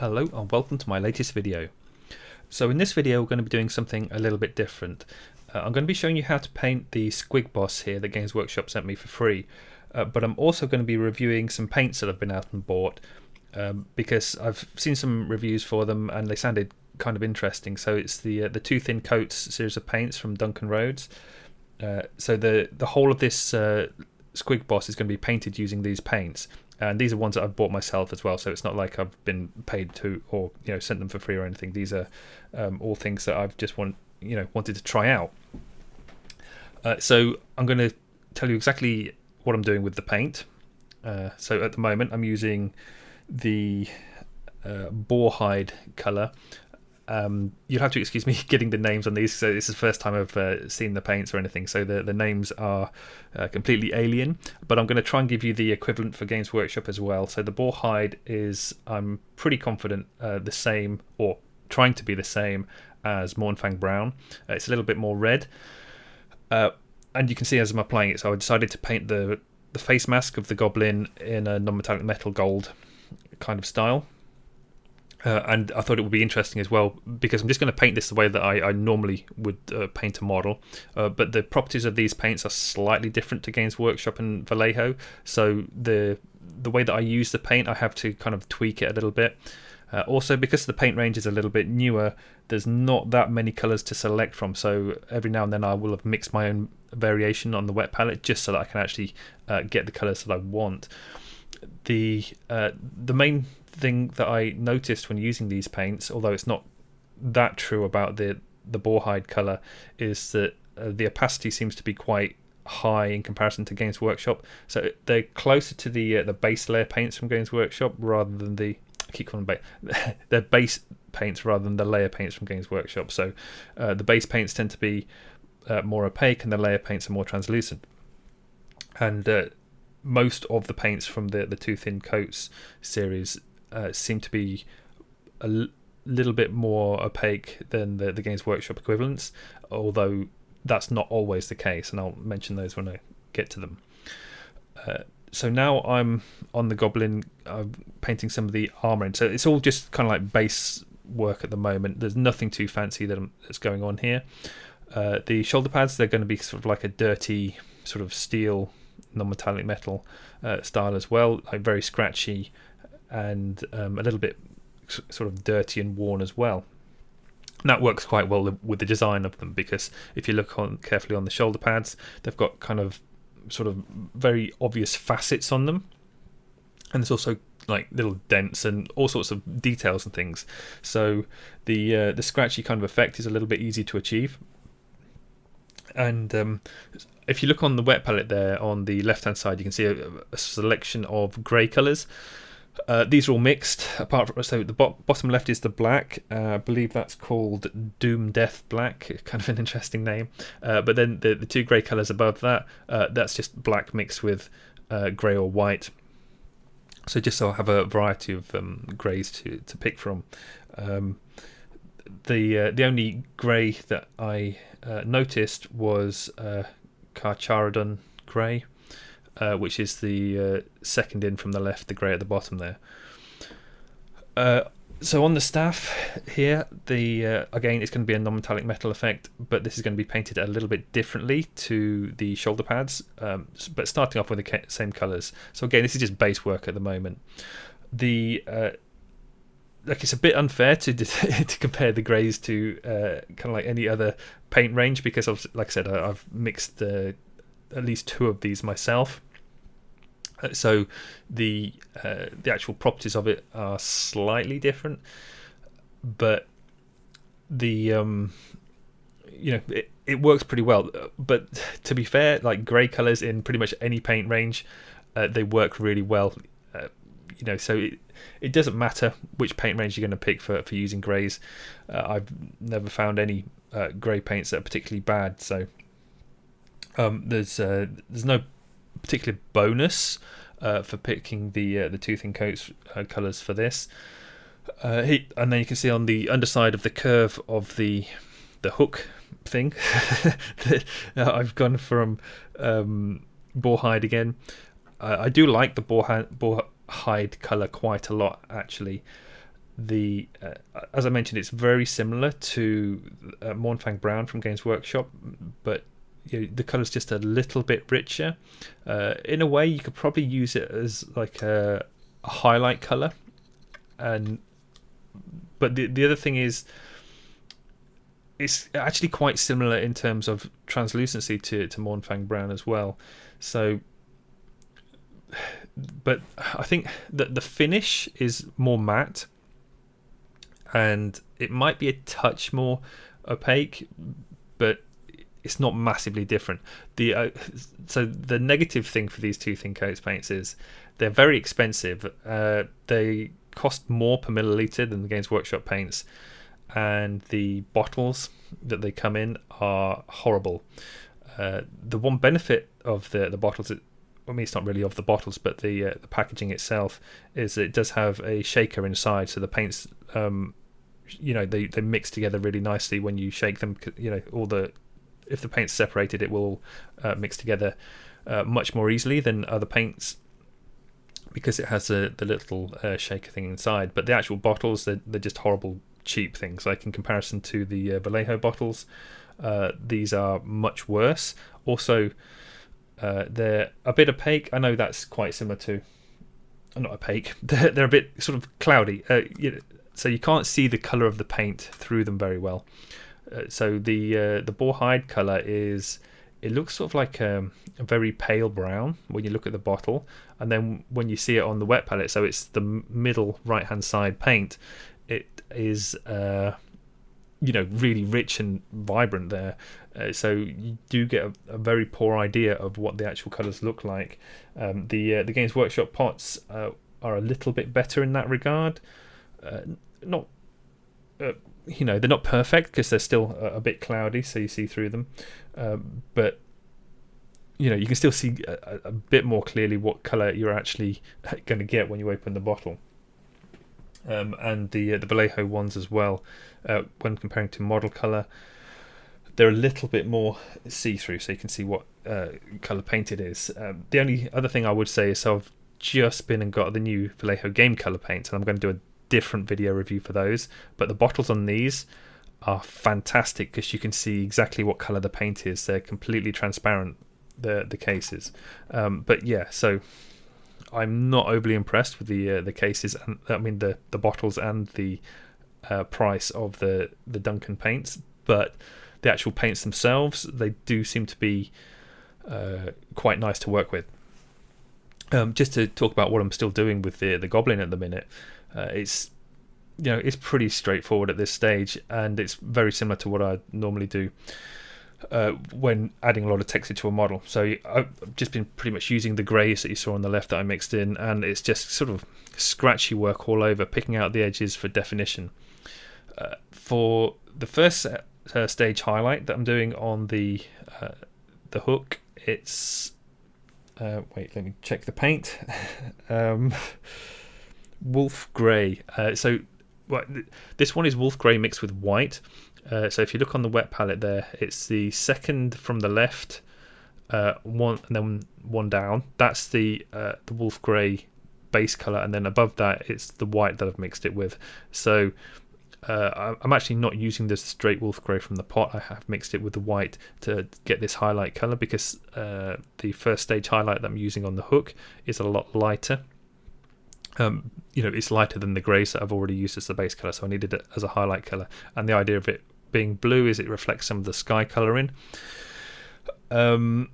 Hello and welcome to my latest video. So in this video we're going to be doing something a little bit different. I'm going to be showing you how to paint the Squigboss here that Games Workshop sent me for free, but I'm also going to be reviewing some paints that I've been out and bought because I've seen some reviews for them and they sounded kind of interesting. So it's the Too Thin Coats series of paints from Duncan Rhodes. So the whole of this Squigboss is going to be painted using these paints. And these are ones that I've bought myself as well, so it's not like I've been paid to or sent them for free or anything. These are all things that I've just wanted to try out. So I'm going to tell you exactly what I'm doing with the paint. So at the moment I'm using the boar hide colour. You'll have to excuse me getting the names on these, so this is the first time I've seen the paints or anything, so the names are completely alien, but I'm going to try and give you the equivalent for Games Workshop as well. So the boar hide is, I'm pretty confident, the same, or trying to be the same as Fang brown. It's a little bit more red, and you can see as I'm applying it, so I decided to paint the face mask of the goblin in a non-metallic metal gold kind of style. And I thought it would be interesting as well because I'm just going to paint this the way that I normally would paint a model, but the properties of these paints are slightly different to Games Workshop and Vallejo, so the way that I use the paint I have to kind of tweak it a little bit. Also, because the paint range is a little bit newer, there's not that many colours to select from, so every now and then I will have mixed my own variation on the wet palette just so that I can actually get the colours that I want. The main thing that I noticed when using these paints, although it's not that true about the boar hide colour, is that the opacity seems to be quite high in comparison to Games Workshop. So they're closer to the base layer paints from Games Workshop rather than the they're base paints rather than the layer paints from Games Workshop. So the base paints tend to be more opaque and the layer paints are more translucent. And most of the paints from the Too Thin Coats series seem to be a little bit more opaque than the Games Workshop equivalents, although that's not always the case, and I'll mention those when I get to them. So now I'm on the goblin, painting some of the armour in. So it's all just kind of like base work at the moment. There's nothing too fancy that's going on here. The shoulder pads, they're going to be sort of like a dirty sort of steel, non-metallic metal style as well, like very scratchy and a little bit sort of dirty and worn as well. And that works quite well with the design of them, because if you look carefully on the shoulder pads, they've got kind of sort of very obvious facets on them, and there's also like little dents and all sorts of details and things. So the scratchy kind of effect is a little bit easy to achieve. And if you look on the wet palette there on the left hand side, you can see a selection of grey colours. These are all mixed, apart from, so the bottom left is the black. I believe that's called Doom Death Black, kind of an interesting name. But then the two grey colours above that, that's just black mixed with grey or white. So just so I have a variety of greys to pick from. The only grey that I noticed was Carcharodon grey, which is the second in from the left, the grey at the bottom there. So on the staff here, again, it's going to be a non-metallic metal effect, but this is going to be painted a little bit differently to the shoulder pads, but starting off with the same colours. So again, this is just base work at the moment. It's a bit unfair to compare the greys to kind of like any other paint range, because like I said, I've mixed at least two of these myself. So the actual properties of it are slightly different, but it works pretty well. But to be fair, like grey colours in pretty much any paint range, they work really well. So it doesn't matter which paint range you're going to pick for using greys. I've never found any grey paints that are particularly bad. So there's no particular bonus for picking the Too Thin Coats colours for this. And then you can see on the underside of the curve of the hook thing, I've gone from boar hide again. I do like the boar hide colour quite a lot, actually. as I mentioned, it's very similar to Mournfang Brown from Games Workshop, but the colour's just a little bit richer. In a way, you could probably use it as like a highlight colour, but the other thing is, it's actually quite similar in terms of translucency to Mournfang Brown as well. So, but I think that the finish is more matte, and it might be a touch more opaque, but it's not massively different. So the negative thing for these two thin coats paints is they're very expensive. They cost more per milliliter than the Games Workshop paints, and the bottles that they come in are horrible. The one benefit of the bottles, I mean, it's not really of the bottles, but the packaging itself, is it does have a shaker inside, so the paints, they mix together really nicely when you shake them. If the paint's separated, it will mix together much more easily than other paints, because it has the little shaker thing inside. But the actual bottles, they're just horrible, cheap things. Like in comparison to the Vallejo bottles, these are much worse. Also, they're a bit opaque. I know that's quite similar to, not opaque, they're a bit sort of cloudy, so you can't see the colour of the paint through them very well. So the boar hide colour it looks sort of like a very pale brown when you look at the bottle, and then when you see it on the wet palette, so it's the middle right hand side paint, it is really rich and vibrant there. So you do get a very poor idea of what the actual colours look like. The Games Workshop pots are a little bit better in that regard. They're not perfect because they're still a bit cloudy, so you see through them. But you can still see a bit more clearly what colour you're actually going to get when you open the bottle. And the Vallejo ones as well, when comparing to model colour, they're a little bit more see-through, so you can see what colour paint it is. The only other thing I would say is, so I've just been and got the new Vallejo game colour paints, and I'm going to do a different video review for those. But the bottles on these are fantastic because you can see exactly what colour the paint is. They're completely transparent, the cases. But yeah, so I'm not overly impressed with the cases, and I mean the bottles and the price of the Duncan paints, but the actual paints themselves, they do seem to be quite nice to work with. Just to talk about what I'm still doing with the Goblin at the minute, it's pretty straightforward at this stage, and it's very similar to what I normally do when adding a lot of texture to a model. So I've just been pretty much using the greys that you saw on the left that I mixed in, and it's just sort of scratchy work all over, picking out the edges for definition. For the first stage highlight that I'm doing on the hook, it's wait, let me check the paint. Wolf Grey. This one is Wolf Grey mixed with white. So if you look on the wet palette there, it's the second from the left, one and then one down. That's the Wolf Grey base colour, and then above that it's the white that I've mixed it with. So I'm actually not using the straight Wolf Grey from the pot. I have mixed it with the white to get this highlight colour, because the first stage highlight that I'm using on the hook is a lot lighter. It's lighter than the greys that I've already used as the base colour, so I needed it as a highlight colour. And the idea of it being blue is it reflects some of the sky colouring. The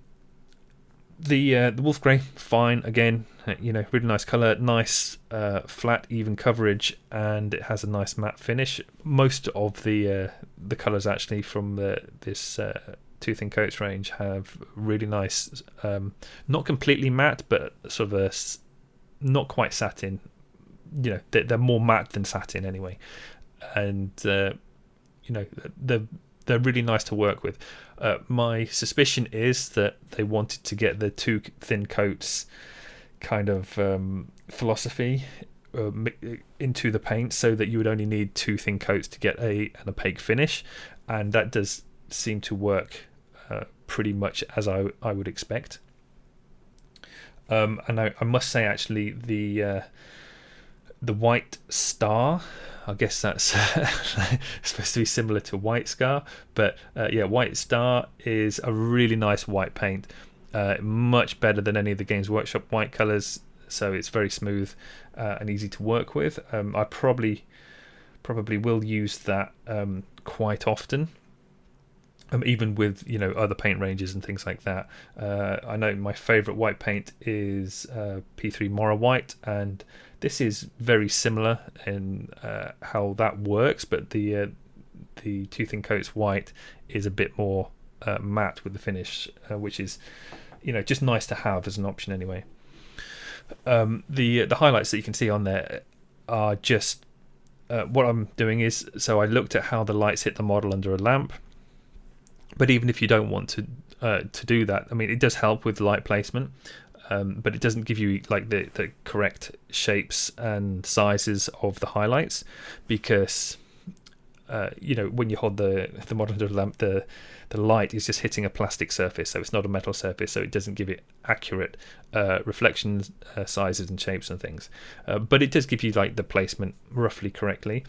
Wolf Grey, fine, again, really nice colour, nice flat even coverage, and it has a nice matte finish. Most of the colours actually from this Two Thin Coats range have really nice, not completely matte, but sort of a not quite satin. They're more matte than satin anyway, and they're really nice to work with. My suspicion is that they wanted to get the Two Thin Coats kind of philosophy into the paint, so that you would only need two thin coats to get an opaque finish, and that does seem to work pretty much as I would expect. And I must say, actually, the the white star. I guess that's supposed to be similar to white scar, but yeah, white star is a really nice white paint, much better than any of the Games Workshop white colours, so it's very smooth and easy to work with. I probably will use that quite often, even with other paint ranges and things like that. I know my favourite white paint is P3 Mora White, and this is very similar in how that works, but the Tooth and Coat's white is a bit more matte with the finish, which is just nice to have as an option anyway. The highlights that you can see on there are just what I'm doing is, so I looked at how the lights hit the model under a lamp. But even if you don't want to do that, I mean, it does help with light placement, but it doesn't give you like the correct shapes and sizes of the highlights, because when you hold the model under a lamp, the light is just hitting a plastic surface, so it's not a metal surface, so it doesn't give it accurate reflections, sizes and shapes and things. But it does give you like the placement roughly correctly.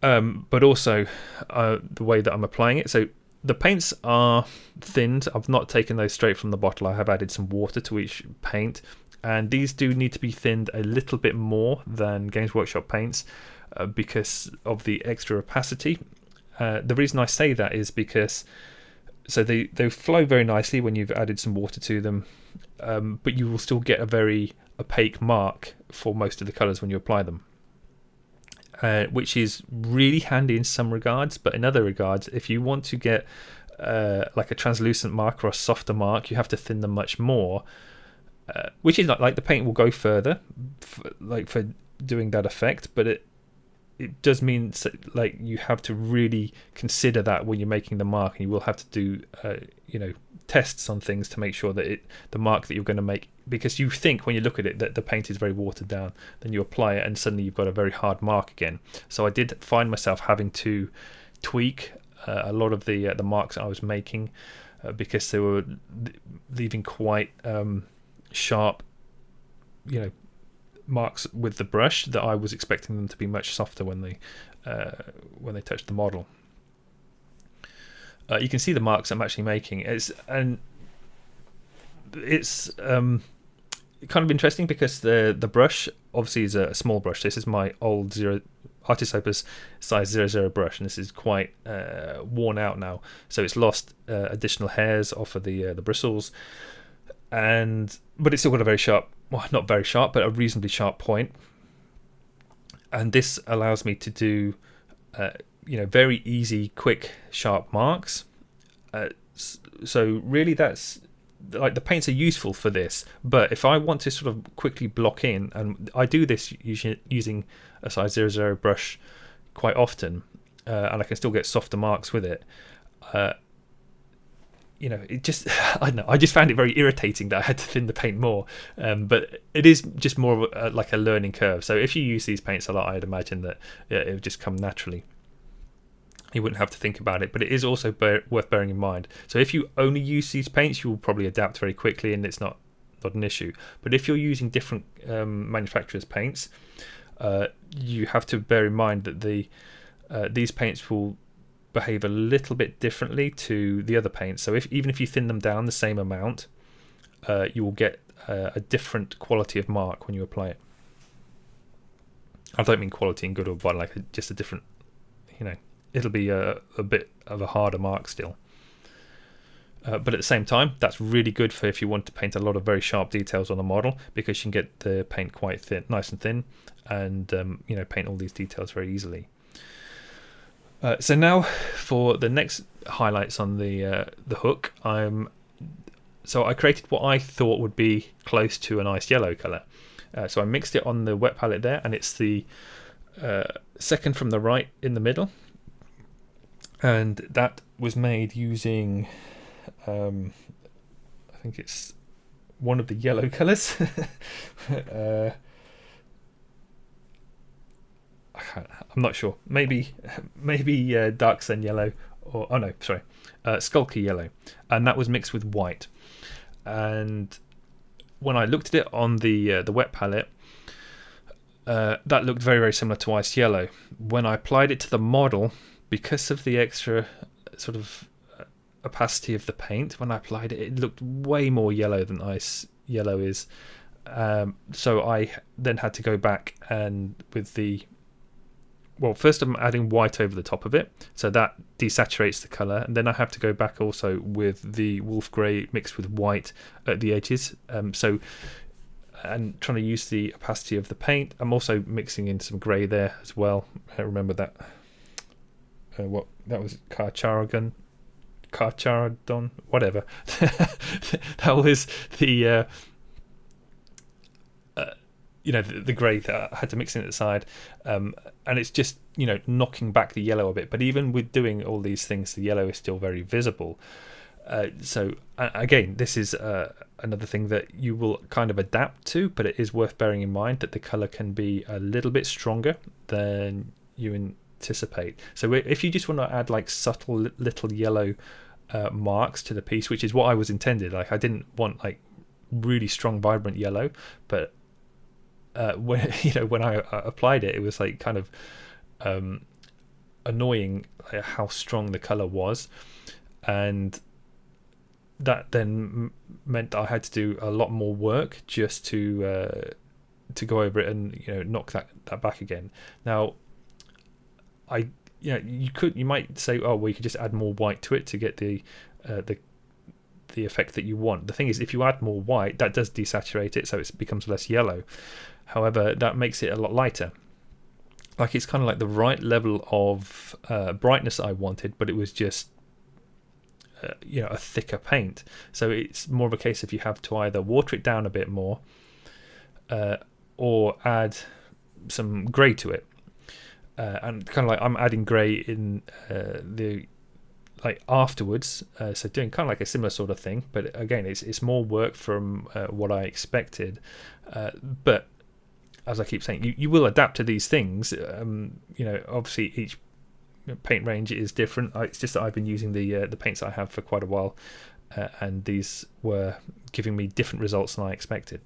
But also the way that I'm applying it. So the paints are thinned. I've not taken those straight from the bottle. I have added some water to each paint, and these do need to be thinned a little bit more than Games Workshop paints because of the extra opacity. The reason I say that is because they flow very nicely when you've added some water to them, but you will still get a very opaque mark for most of the colours when you apply them. Which is really handy in some regards, but in other regards, if you want to get like a translucent mark or a softer mark, you have to thin them much more, which is not like the paint will go further for doing that effect, but it does mean like you have to really consider that when you're making the mark, and you will have to do tests on things to make sure that the mark that you're going to make, because you think when you look at it that the paint is very watered down, then you apply it and suddenly you've got a very hard mark again. So I did find myself having to tweak a lot of the marks I was making because they were leaving quite sharp marks with the brush that I was expecting them to be much softer when they touched the model. You can see the marks I'm actually making. It's kind of interesting because the brush obviously is a small brush. This is my old Artist Opus size 00 brush, and this is quite worn out now. So it's lost additional hairs off of the bristles, but it's still got a very sharp, well, not very sharp, but a reasonably sharp point. And this allows me to do very easy, quick, sharp marks. So really that's like the paints are useful for this, but if I want to sort of quickly block in, and I do this using a size 00 brush quite often, and I can still get softer marks with it, it just I don't know, I just found it very irritating that I had to thin the paint more, but it is just more of like a learning curve. So if you use these paints a lot, I'd imagine that it would just come naturally. You wouldn't have to think about it, but it is also worth bearing in mind. So if you only use these paints, you will probably adapt very quickly and it's not an issue. But if you're using different manufacturers' paints, you have to bear in mind that these paints will behave a little bit differently to the other paints. So even if you thin them down the same amount, you will get a different quality of mark when you apply it. I don't mean quality in good or bad, like just a different, it'll be a bit of a harder mark still. But at the same time, that's really good for if you want to paint a lot of very sharp details on a model, because you can get the paint quite thin, nice and thin, and paint all these details very easily. So now for the next highlights on the hook, so I created what I thought would be close to an ice yellow colour. So I mixed it on the wet palette there, and it's the second from the right in the middle. And that was made using, I think it's one of the yellow colours. I'm not sure. Maybe dark sun yellow, or Skulker yellow, and that was mixed with white. And when I looked at it on the wet palette, that looked very, very similar to ice yellow. When I applied it to the model, because of the extra sort of opacity of the paint, when I applied it, it looked way more yellow than ice yellow is. So I then had to go back and with the... Well, first I'm adding white over the top of it, so that desaturates the colour, and then I have to go back also with the wolf grey mixed with white at the edges. And trying to use the opacity of the paint. I'm also mixing in some grey there as well. I remember that. What that was, Carcharodon, whatever. That was the the grey that I had to mix in at the side, and it's just knocking back the yellow a bit. But even with doing all these things, the yellow is still very visible. So again, this is another thing that you will kind of adapt to, but it is worth bearing in mind that the colour can be a little bit stronger than you anticipate. So if you just want to add like subtle little yellow marks to the piece, which is what I was intended, like I didn't want like really strong vibrant yellow, but when I applied it, it was like kind of annoying how strong the colour was, and that then meant that I had to do a lot more work just to go over it and knock that back again. Now, you might say, oh well, you could just add more white to it to get the effect that you want. The thing is, if you add more white, that does desaturate it, so it becomes less yellow. However, that makes it a lot lighter. Like it's kind of like the right level of brightness I wanted, but it was just a thicker paint. So it's more of a case if you have to either water it down a bit more or add some grey to it. And kind of like I'm adding grey in the afterwards, so doing kind of like a similar sort of thing, but again it's more work from what I expected, but as I keep saying, you will adapt to these things. Obviously each paint range is different. It's just that I've been using the paints I have for quite a while, and these were giving me different results than I expected.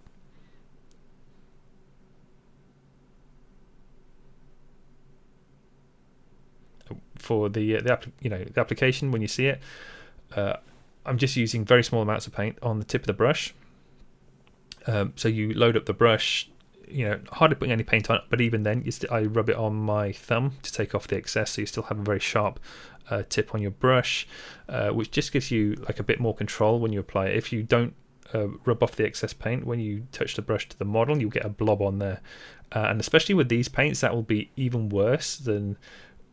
For the application, when you see it, I'm just using very small amounts of paint on the tip of the brush. So you load up the brush, hardly putting any paint on it, but even then I rub it on my thumb to take off the excess, so you still have a very sharp tip on your brush, which just gives you like a bit more control when you apply it. If you don't rub off the excess paint, when you touch the brush to the model, you'll get a blob on there, and especially with these paints, that will be even worse than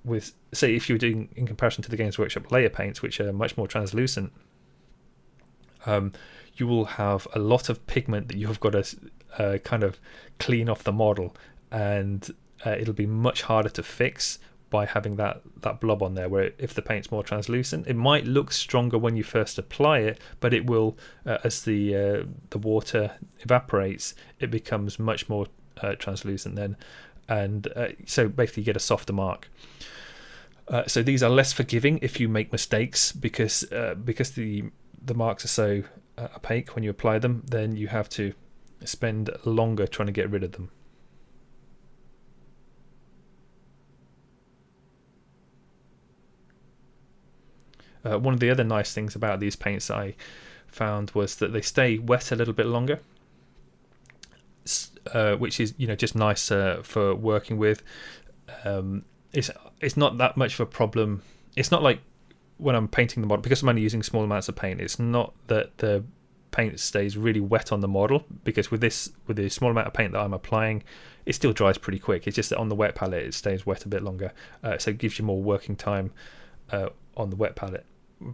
with, say, if you were doing in comparison to the Games Workshop layer paints, which are much more translucent. You will have a lot of pigment that you've got to kind of clean off the model, and it'll be much harder to fix by having that blob on there, where if the paint's more translucent, it might look stronger when you first apply it, but it will, as the water evaporates, it becomes much more translucent then, and so basically you get a softer mark. So these are less forgiving if you make mistakes, because the marks are so opaque when you apply them, then you have to spend longer trying to get rid of them. One of the other nice things about these paints that I found was that they stay wet a little bit longer, which is just nice for working with. It's not that much of a problem. It's not like when I'm painting the model, because I'm only using small amounts of paint, it's not that the paint stays really wet on the model, because with the small amount of paint that I'm applying, it still dries pretty quick. It's just that on the wet palette it stays wet a bit longer, so it gives you more working time on the wet palette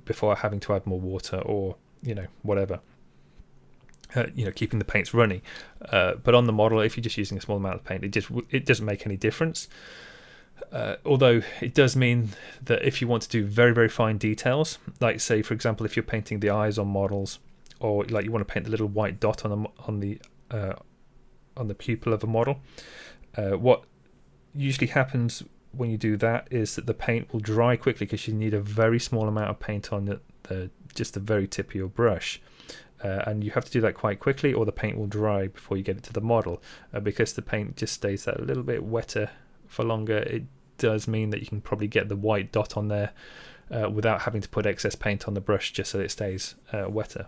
before having to add more water or whatever, keeping the paints running. But on the model, if you're just using a small amount of paint, it doesn't make any difference. Although it does mean that if you want to do very, very fine details, like say for example if you're painting the eyes on models, or like you want to paint the little white dot on the pupil of a model, what usually happens when you do that is that the paint will dry quickly, because you need a very small amount of paint on just the very tip of your brush. and you have to do that quite quickly or the paint will dry before you get it to the model. Because the paint just stays that little bit wetter for longer, it does mean that you can probably get the white dot on there without having to put excess paint on the brush just so it stays wetter.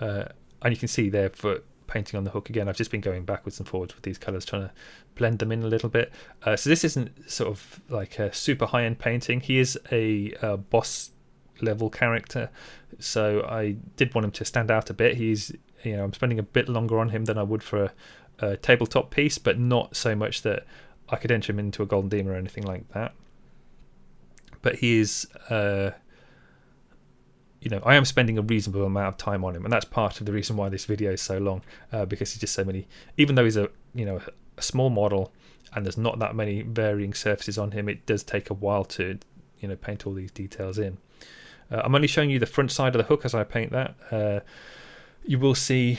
And you can see there for painting on the hook again, I've just been going backwards and forwards with these colours, trying to blend them in a little bit. So this isn't sort of like a super high-end painting. He is a boss level character, so I did want him to stand out a bit. He's, I'm spending a bit longer on him than I would for a tabletop piece, but not so much that I could enter him into a golden demon or anything like that. But he is I am spending a reasonable amount of time on him, and that's part of the reason why this video is so long, because he's just so many, even though he's a small model and there's not that many varying surfaces on him, it does take a while to paint all these details in. I'm only showing you the front side of the hook as I paint that. You will see,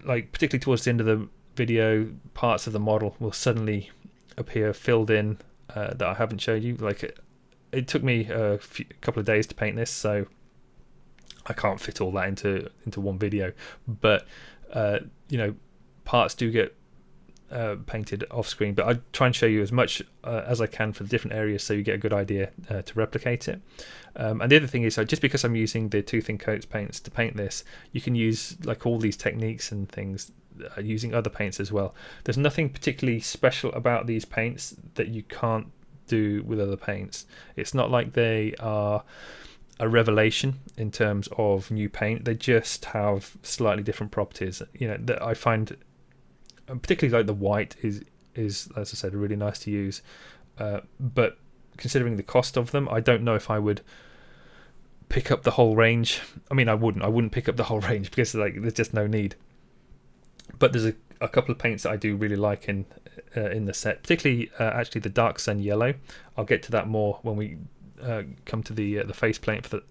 like particularly towards the end of the video, parts of the model will suddenly appear filled in that I haven't showed you. Like it took me a couple of days to paint this, so I can't fit all that into one video, but parts do get painted off screen, but I try and show you as much as I can for the different areas so you get a good idea to replicate it. And the other thing is, so just because I'm using the two thin coats paints to paint this, you can use like all these techniques and things using other paints as well. There's nothing particularly special about these paints that you can't do with other paints. It's not like they are a revelation in terms of new paint. They just have slightly different properties. That I find, particularly like the white is as I said, really nice to use. But considering the cost of them, I don't know if I would pick up the whole range. I mean, I wouldn't pick up the whole range because there's just no need. But there's a couple of paints that I do really like in the set, particularly actually the Dark Sun Yellow. I'll get to that more when we come to the face paint for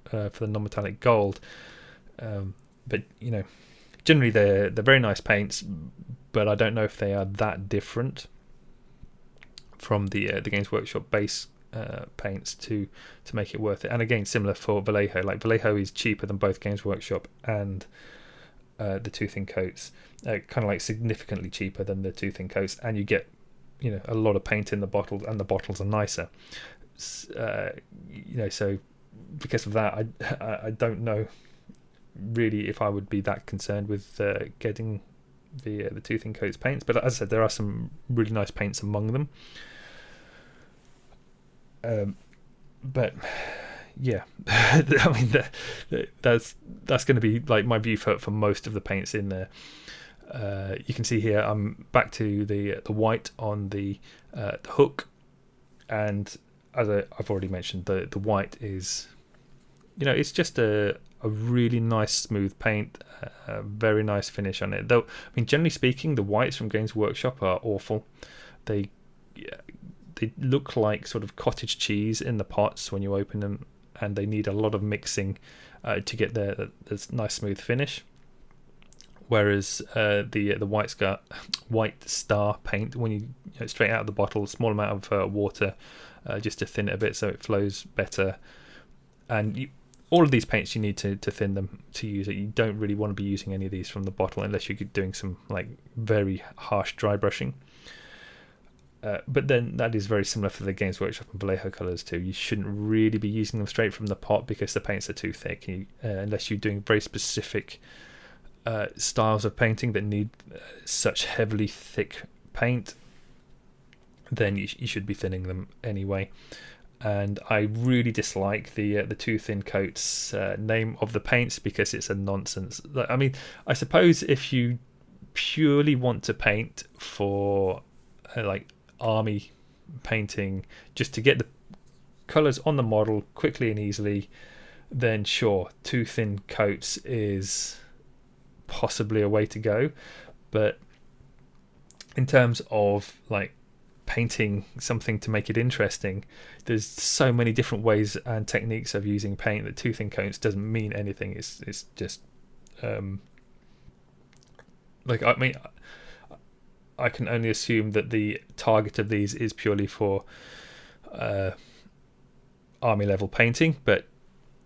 the non-metallic gold, but generally they're very nice paints, but I don't know if they are that different from the Games Workshop base paints to make it worth it. And again, similar for Vallejo. Like Vallejo is cheaper than both Games Workshop and the two thin coats, kind of like significantly cheaper than the two thin coats, and you get a lot of paint in the bottles, and the bottles are nicer. So because of that, I don't know really if I would be that concerned with getting the two thin coats paints. But as I said, there are some really nice paints among them. But yeah, I mean that's going to be like my view for most of the paints in there. You can see here I'm back to the white on the hook, and as I've already mentioned, the white is, it's just a really nice smooth paint, a very nice finish on it. Though, I mean, generally speaking, the whites from Games Workshop are awful. They look like sort of cottage cheese in the pots when you open them, and they need a lot of mixing to get this nice smooth finish. Whereas the white star paint, when you straight out of the bottle, small amount of water just to thin it a bit so it flows better. And all of these paints you need to thin them to use it. You don't really want to be using any of these from the bottle unless you're doing some like very harsh dry brushing. But then that is very similar for the Games Workshop and Vallejo colours too. You shouldn't really be using them straight from the pot because the paints are too thick, unless you're doing very specific styles of painting that need such heavily thick paint. Then you should be thinning them anyway. And I really dislike the two thin coats name of the paints because it's a nonsense. I mean, I suppose if you purely want to paint for like army painting, just to get the colours on the model quickly and easily, then sure, two thin coats is possibly a way to go. But in terms of like painting something to make it interesting, there's so many different ways and techniques of using paint that two thin coats doesn't mean anything. It's just like, I mean, I can only assume that the target of these is purely for army level painting, but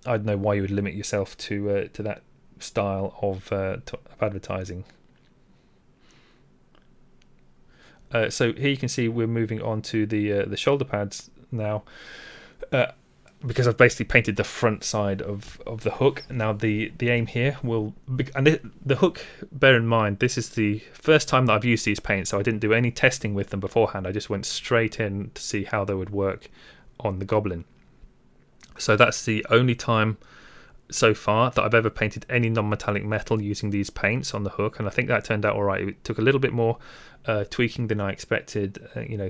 I don't know why you would limit yourself to that style of advertising. So here you can see we're moving on to the shoulder pads now, because I've basically painted the front side of the hook. Now the aim here will be, and the hook, bear in mind, this is the first time that I've used these paints, so I didn't do any testing with them beforehand. I just went straight in to see how they would work on the goblin. So that's the only time so far that I've ever painted any non-metallic metal using these paints on the hook, and I think that turned out all right. It took a little bit more tweaking than I expected,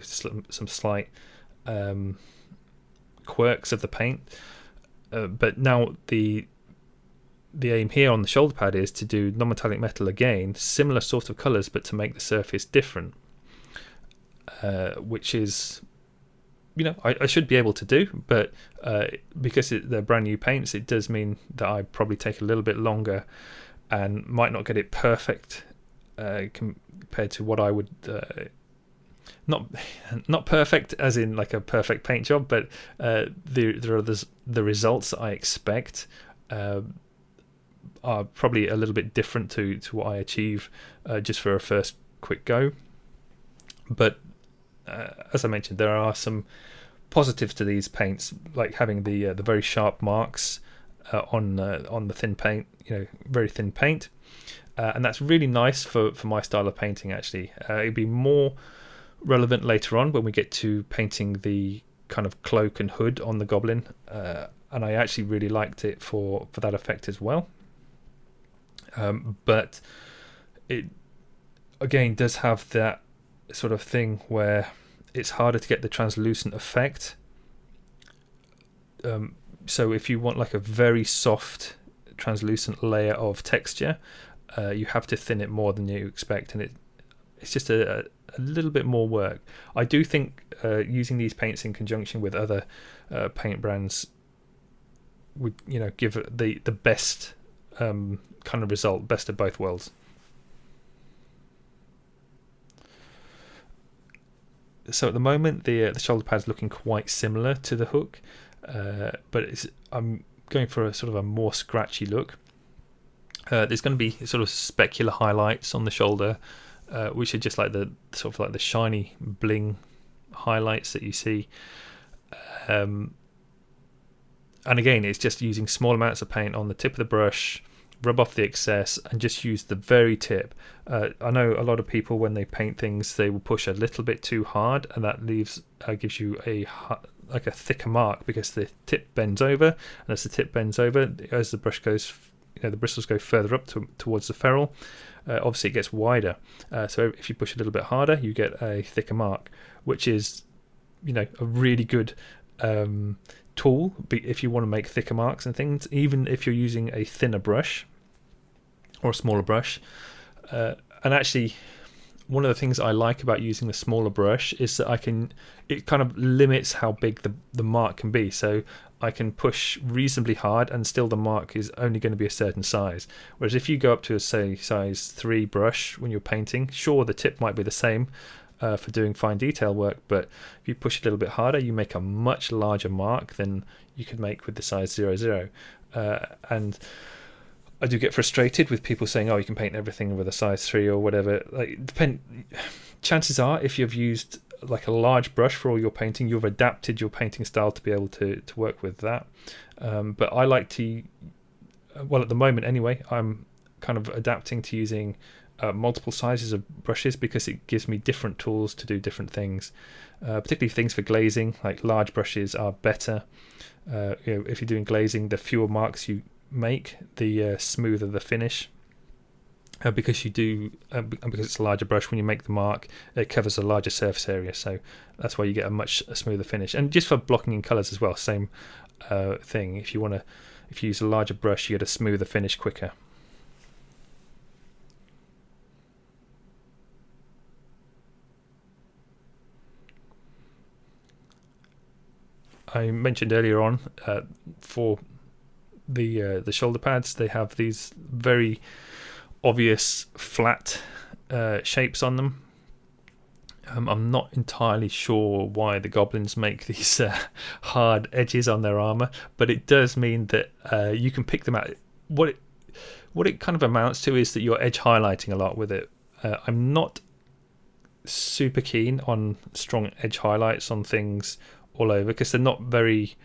some slight quirks of the paint, but now the aim here on the shoulder pad is to do non-metallic metal again, similar sort of colours, but to make the surface different, which is, I should be able to do, but because they're brand new paints, it does mean that I probably take a little bit longer and might not get it perfect compared to what I would not perfect as in like a perfect paint job, but the results I expect are probably a little bit different to what I achieve just for a first quick go. But as I mentioned, there are some positives to these paints, like having the very sharp marks on the thin paint, very thin paint, and that's really nice for my style of painting. Actually, it'd be more relevant later on when we get to painting the kind of cloak and hood on the goblin, and I actually really liked it for that effect as well. But it again does have that sort of thing where it's harder to get the translucent effect. So if you want like a very soft translucent layer of texture, you have to thin it more than you expect, and it's just a little bit more work. I do think using these paints in conjunction with other paint brands would give it the best kind of result, best of both worlds. So at the moment the shoulder pad's looking quite similar to the hook, but I'm going for a sort of a more scratchy look. There's going to be sort of specular highlights on the shoulder, which are just like the sort of like the shiny bling highlights that you see. And again, it's just using small amounts of paint on the tip of the brush, rub off the excess, and just use the very tip. I know a lot of people, when they paint things, they will push a little bit too hard, and that gives you a thicker mark, because the tip bends over, and as the tip bends over, as the brush goes, the bristles go further up towards the ferrule. Obviously, it gets wider. So if you push a little bit harder, you get a thicker mark, which is, a really good tool if you want to make thicker marks and things, even if you're using a thinner brush or a smaller brush. And actually, one of the things I like about using the smaller brush is that it kind of limits how big the mark can be. So I can push reasonably hard and still the mark is only going to be a certain size. Whereas if you go up to a, say, size 3 brush when you're painting, sure, the tip might be the same for doing fine detail work, but if you push a little bit harder, you make a much larger mark than you could make with the size 00. And I do get frustrated with people saying, "Oh, you can paint everything with a size 3 or whatever." Chances are, if you've used like a large brush for all your painting, you've adapted your painting style to be able to work with that. But I like to, at the moment anyway, I'm kind of adapting to using multiple sizes of brushes, because it gives me different tools to do different things, particularly things for glazing. Like large brushes are better. If you're doing glazing, the fewer marks you make, the smoother the finish. Because because it's a larger brush, when you make the mark, it covers a larger surface area, so that's why you get a much smoother finish. And just for blocking in colours as well, same thing. If you use a larger brush, you get a smoother finish quicker. I mentioned earlier on, for the shoulder pads, they have these very obvious flat shapes on them, I'm not entirely sure why the goblins make these hard edges on their armor, but it does mean that you can pick them out. What it kind of amounts to is that you're edge highlighting a lot with it. I'm not super keen on strong edge highlights on things all over because they're not very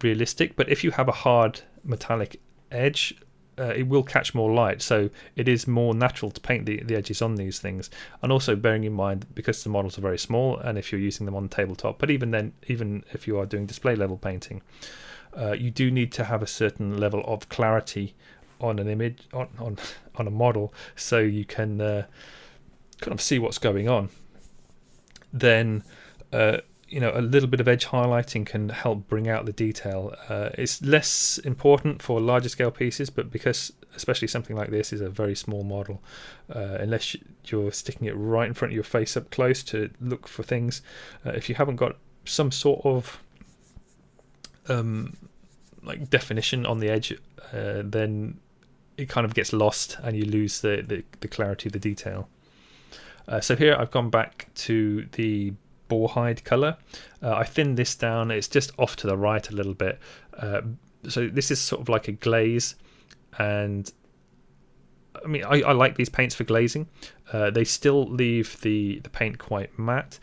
realistic, but if you have a hard metallic edge, it will catch more light, so it is more natural to paint the edges on these things. And also bearing in mind, because the models are very small, and if you're using them on tabletop, but even then, even if you are doing display level painting, you do need to have a certain level of clarity on an image, on a model, so you can kind of see what's going on. Then a little bit of edge highlighting can help bring out the detail. It's less important for larger scale pieces, but because especially something like this is a very small model, unless you're sticking it right in front of your face up close to look for things, if you haven't got some sort of like definition on the edge, then it kind of gets lost and you lose the clarity of the detail. So here I've gone back to the boar hide colour. I thinned this down. It's just off to the right a little bit. So this is sort of like a glaze, and I mean I like these paints for glazing. They still leave the paint quite matte,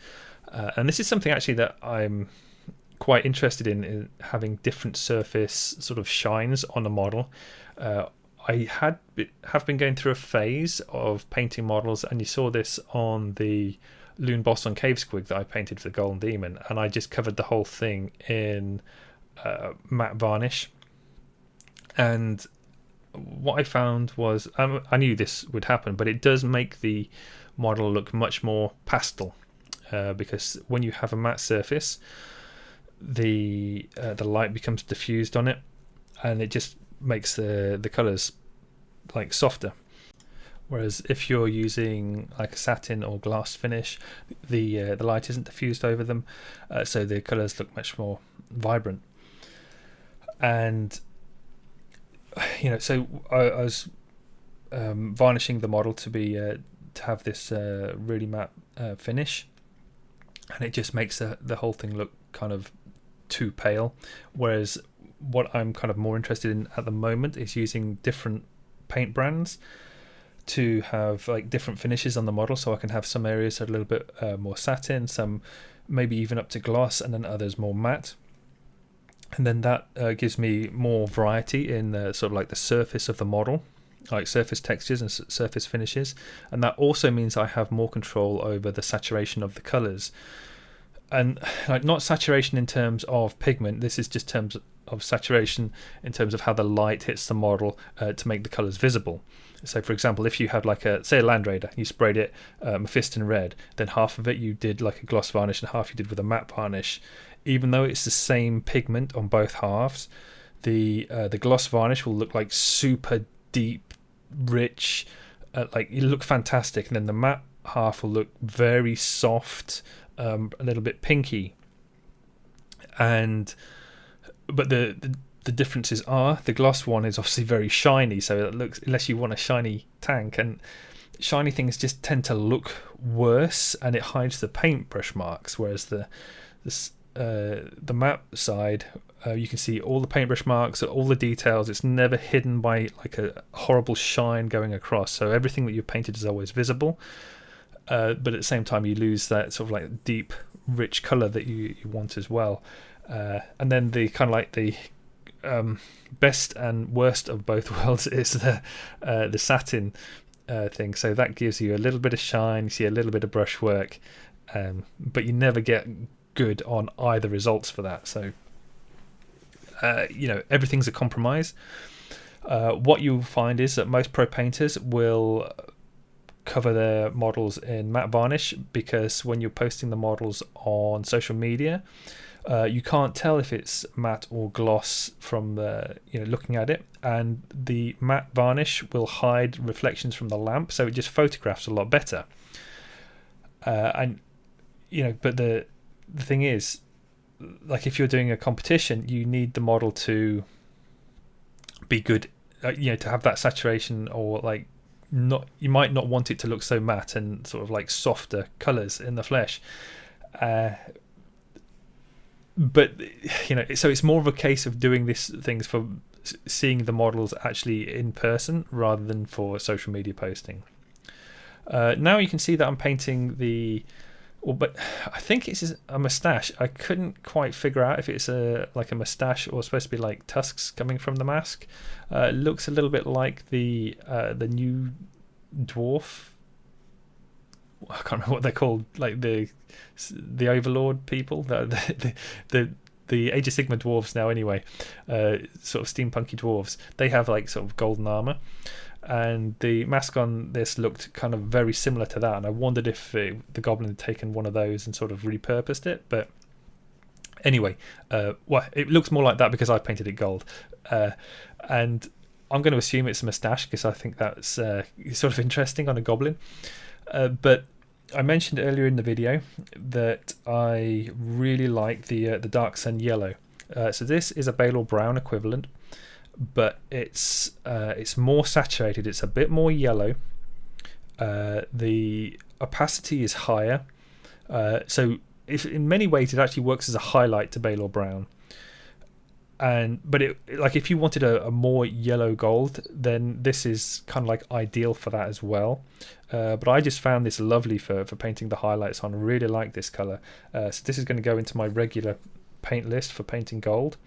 and this is something actually that I'm quite interested in having different surface sort of shines on a model. I have been going through a phase of painting models, and you saw this on the Loon Boss on Cave Squig that I painted for the Golden Demon, and I just covered the whole thing in matte varnish. And what I found was, I knew this would happen, but it does make the model look much more pastel, because when you have a matte surface, the light becomes diffused on it, and it just makes the colours like softer. Whereas if you're using like a satin or glass finish, the light isn't diffused over them, so the colours look much more vibrant. And so I was varnishing the model to have this really matte finish, and it just makes the whole thing look kind of too pale. Whereas what I'm kind of more interested in at the moment is using different paint brands to have like different finishes on the model, so I can have some areas that are a little bit more satin, some maybe even up to gloss, and then others more matte. And then that gives me more variety in the sort of like the surface of the model, like surface textures and surface finishes. And that also means I have more control over the saturation of the colors. And like not saturation in terms of pigment, this is just terms of saturation in terms of how the light hits the model to make the colors visible. So for example, if you had like a Land Raider, you sprayed it Mephiston red, then half of it you did like a gloss varnish and half you did with a matte varnish. Even though it's the same pigment on both halves, the gloss varnish will look like super deep, rich, like it'll look fantastic, and then the matte half will look very soft, a little bit pinky. But the differences are, the gloss one is obviously very shiny, so it looks, unless you want a shiny tank, and shiny things just tend to look worse, and it hides the paintbrush marks. Whereas the matte side, you can see all the paintbrush marks, all the details. It's never hidden by like a horrible shine going across. So everything that you've painted is always visible, but at the same time you lose that sort of like deep, rich color that you want as well. And then the kind of like the best and worst of both worlds is the satin thing. So that gives you a little bit of shine, you see a little bit of brushwork, but you never get good on either results for that. So everything's a compromise. What you'll find is that most pro painters will cover their models in matte varnish, because when you're posting the models on social media, you can't tell if it's matte or gloss from looking at it, and the matte varnish will hide reflections from the lamp, so it just photographs a lot better. But the thing is, like if you're doing a competition, you need the model to be good, to have that saturation, or like you might not want it to look so matte and sort of like softer colours in the flesh. But so it's more of a case of doing these things for seeing the models actually in person rather than for social media posting. Now you can see that I'm painting but I think it's a moustache. I couldn't quite figure out if it's like a moustache or supposed to be like tusks coming from the mask. It looks a little bit like the new dwarf. I can't remember what they're called, like the Overlord people, the Age of Sigmar dwarves now anyway, sort of steampunky dwarves. They have like sort of golden armor, and the mask on this looked kind of very similar to that, and I wondered if the goblin had taken one of those and sort of repurposed it. But anyway, it looks more like that because I painted it gold, and I'm going to assume it's a moustache because I think that's sort of interesting on a goblin. But I mentioned earlier in the video that I really like the Dark Sun Yellow. So this is a Balor Brown equivalent, but it's more saturated. It's a bit more yellow. The opacity is higher. So in many ways it actually works as a highlight to Balor Brown. But if you wanted a more yellow gold, then this is kind of like ideal for that as well. But I just found this lovely for painting the highlights on. I really like this color. So this is going to go into my regular paint list for painting gold.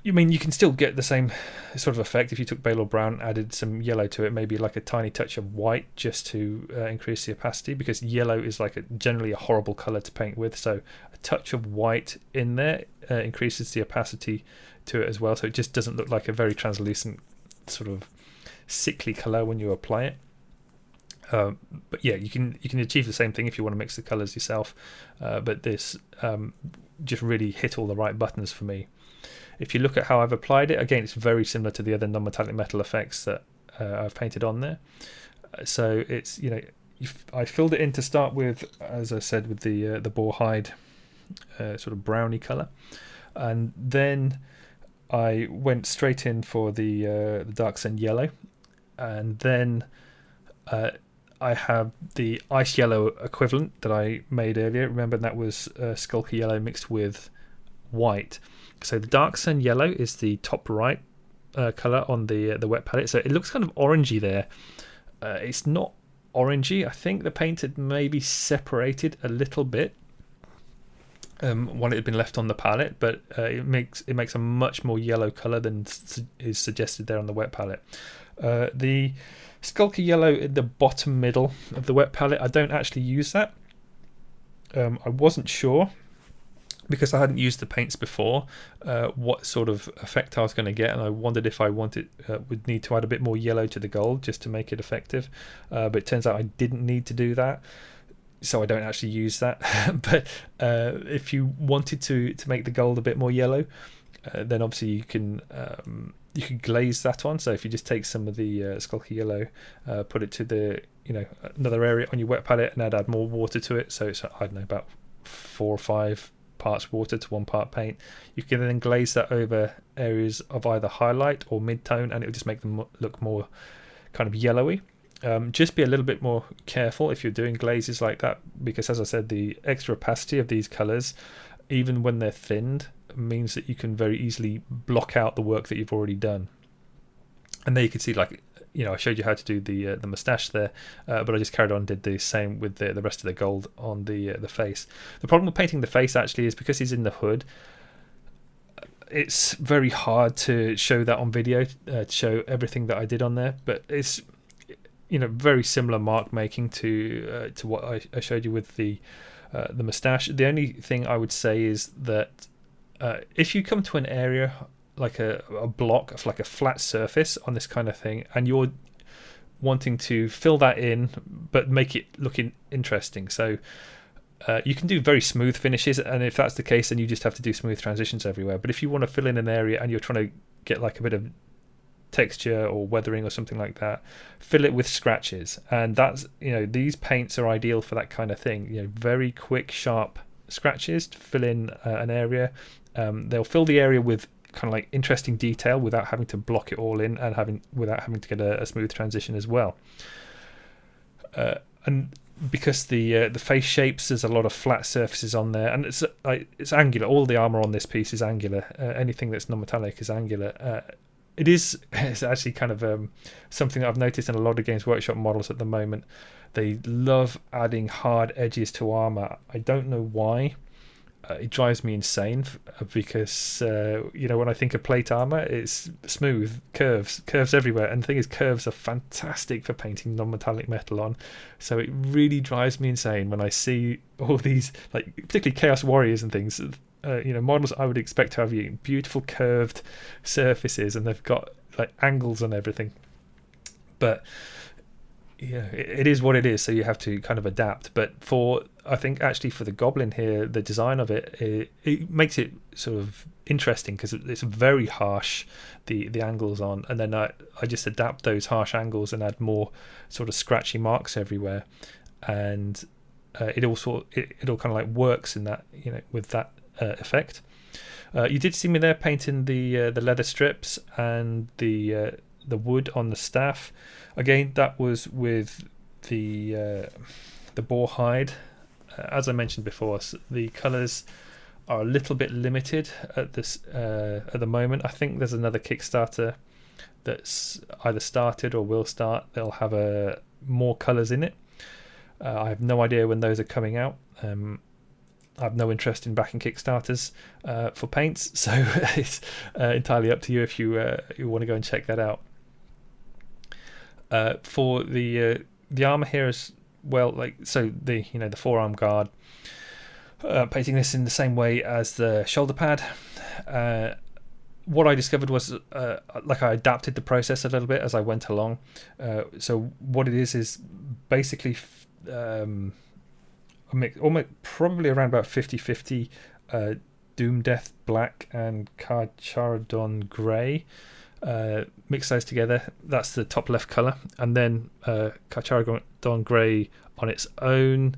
You can still get the same sort of effect if you took Balor Brown, added some yellow to it, maybe like a tiny touch of white just to increase the opacity, because yellow is generally a horrible color to paint with. So a touch of white in there increases the opacity to it as well, so it just doesn't look like a very translucent sort of sickly color when you apply it. But yeah, you can achieve the same thing if you want to mix the colors yourself. But this just really hit all the right buttons for me. If you look at how I've applied it, again, it's very similar to the other non-metallic metal effects that I've painted on there. So it's I filled it in to start with, as I said, with the boar hide sort of browny color, and then I went straight in for the Dark Sun Yellow, and then I have the Ice Yellow equivalent that I made earlier. Remember, that was Skulker Yellow mixed with white. So the Dark Sun Yellow is the top right colour on the wet palette. So it looks kind of orangey there. It's not orangey. I think the paint had maybe separated a little bit when it had been left on the palette, but it makes a much more yellow colour than is suggested there on the wet palette. The Skulker Yellow in the bottom middle of the wet palette, I don't actually use that. I wasn't sure, because I hadn't used the paints before, what sort of effect I was going to get, and I wondered if I would need to add a bit more yellow to the gold just to make it effective. But it turns out I didn't need to do that, so I don't actually use that. But if you wanted to make the gold a bit more yellow, then obviously you can glaze that on. So if you just take some of the Skulker Yellow, put it to another area on your wet palette, and add more water to it. So it's, I don't know, about 4 or 5 parts water to 1 part paint. You can then glaze that over areas of either highlight or mid-tone, and it will just make them look more kind of yellowy. Just be a little bit more careful if you're doing glazes like that, because as I said, the extra opacity of these colours, even when they're thinned, means that you can very easily block out the work that you've already done. And there you can see, I showed you how to do the moustache there, but I just carried on and did the same with the rest of the gold on the face. The problem with painting the face actually is because he's in the hood, it's very hard to show that on video, to show everything that I did on there. But it's very similar mark making to what I showed you with the moustache. The only thing I would say is that if you come to an area like a block of like a flat surface on this kind of thing, and you're wanting to fill that in but make it look interesting, so you can do very smooth finishes, and if that's the case, then you just have to do smooth transitions everywhere. But if you want to fill in an area and you're trying to get like a bit of texture or weathering or something like that, fill it with scratches, and that's these paints are ideal for that kind of thing. Very quick, sharp scratches to fill in an area. They'll fill the area with kind of like interesting detail without having to block it all in, and without having to get a smooth transition as well. And because the face shapes, there's a lot of flat surfaces on there, and it's angular. All the armor on this piece is angular. Anything that's non-metallic is angular. It's actually kind of something that I've noticed in a lot of Games Workshop models at the moment. They love adding hard edges to armor. I don't know why. It drives me insane because when I think of plate armor, it's smooth curves everywhere, and the thing is, curves are fantastic for painting non-metallic metal on. So it really drives me insane when I see all these, like particularly Chaos Warriors and things, models I would expect to have beautiful curved surfaces, and they've got like angles and everything. But yeah, it is what it is, so you have to kind of adapt. But I think actually for the goblin here, the design of it makes it sort of interesting because it's very harsh, the angles on, and then I just adapt those harsh angles and add more sort of scratchy marks everywhere, and it all kind of like works in that, with that effect. You did see me there painting the leather strips and the wood on the staff. Again, that was with the boar hide. As I mentioned before, the colours are a little bit limited at the moment. I think there's another Kickstarter that's either started or will start. They'll have more colours in it. I have no idea when those are coming out. I have no interest in backing Kickstarters for paints, so it's entirely up to you if you want to go and check that out. For the armor here as well, the forearm guard, painting this in the same way as the shoulder pad. What I discovered was I adapted the process a little bit as I went along. So what it is basically probably around about 50-50 Doom Death Black and Carcharodon Grey. Mix those together. That's the top left colour, and then Carcharodon Grey on its own,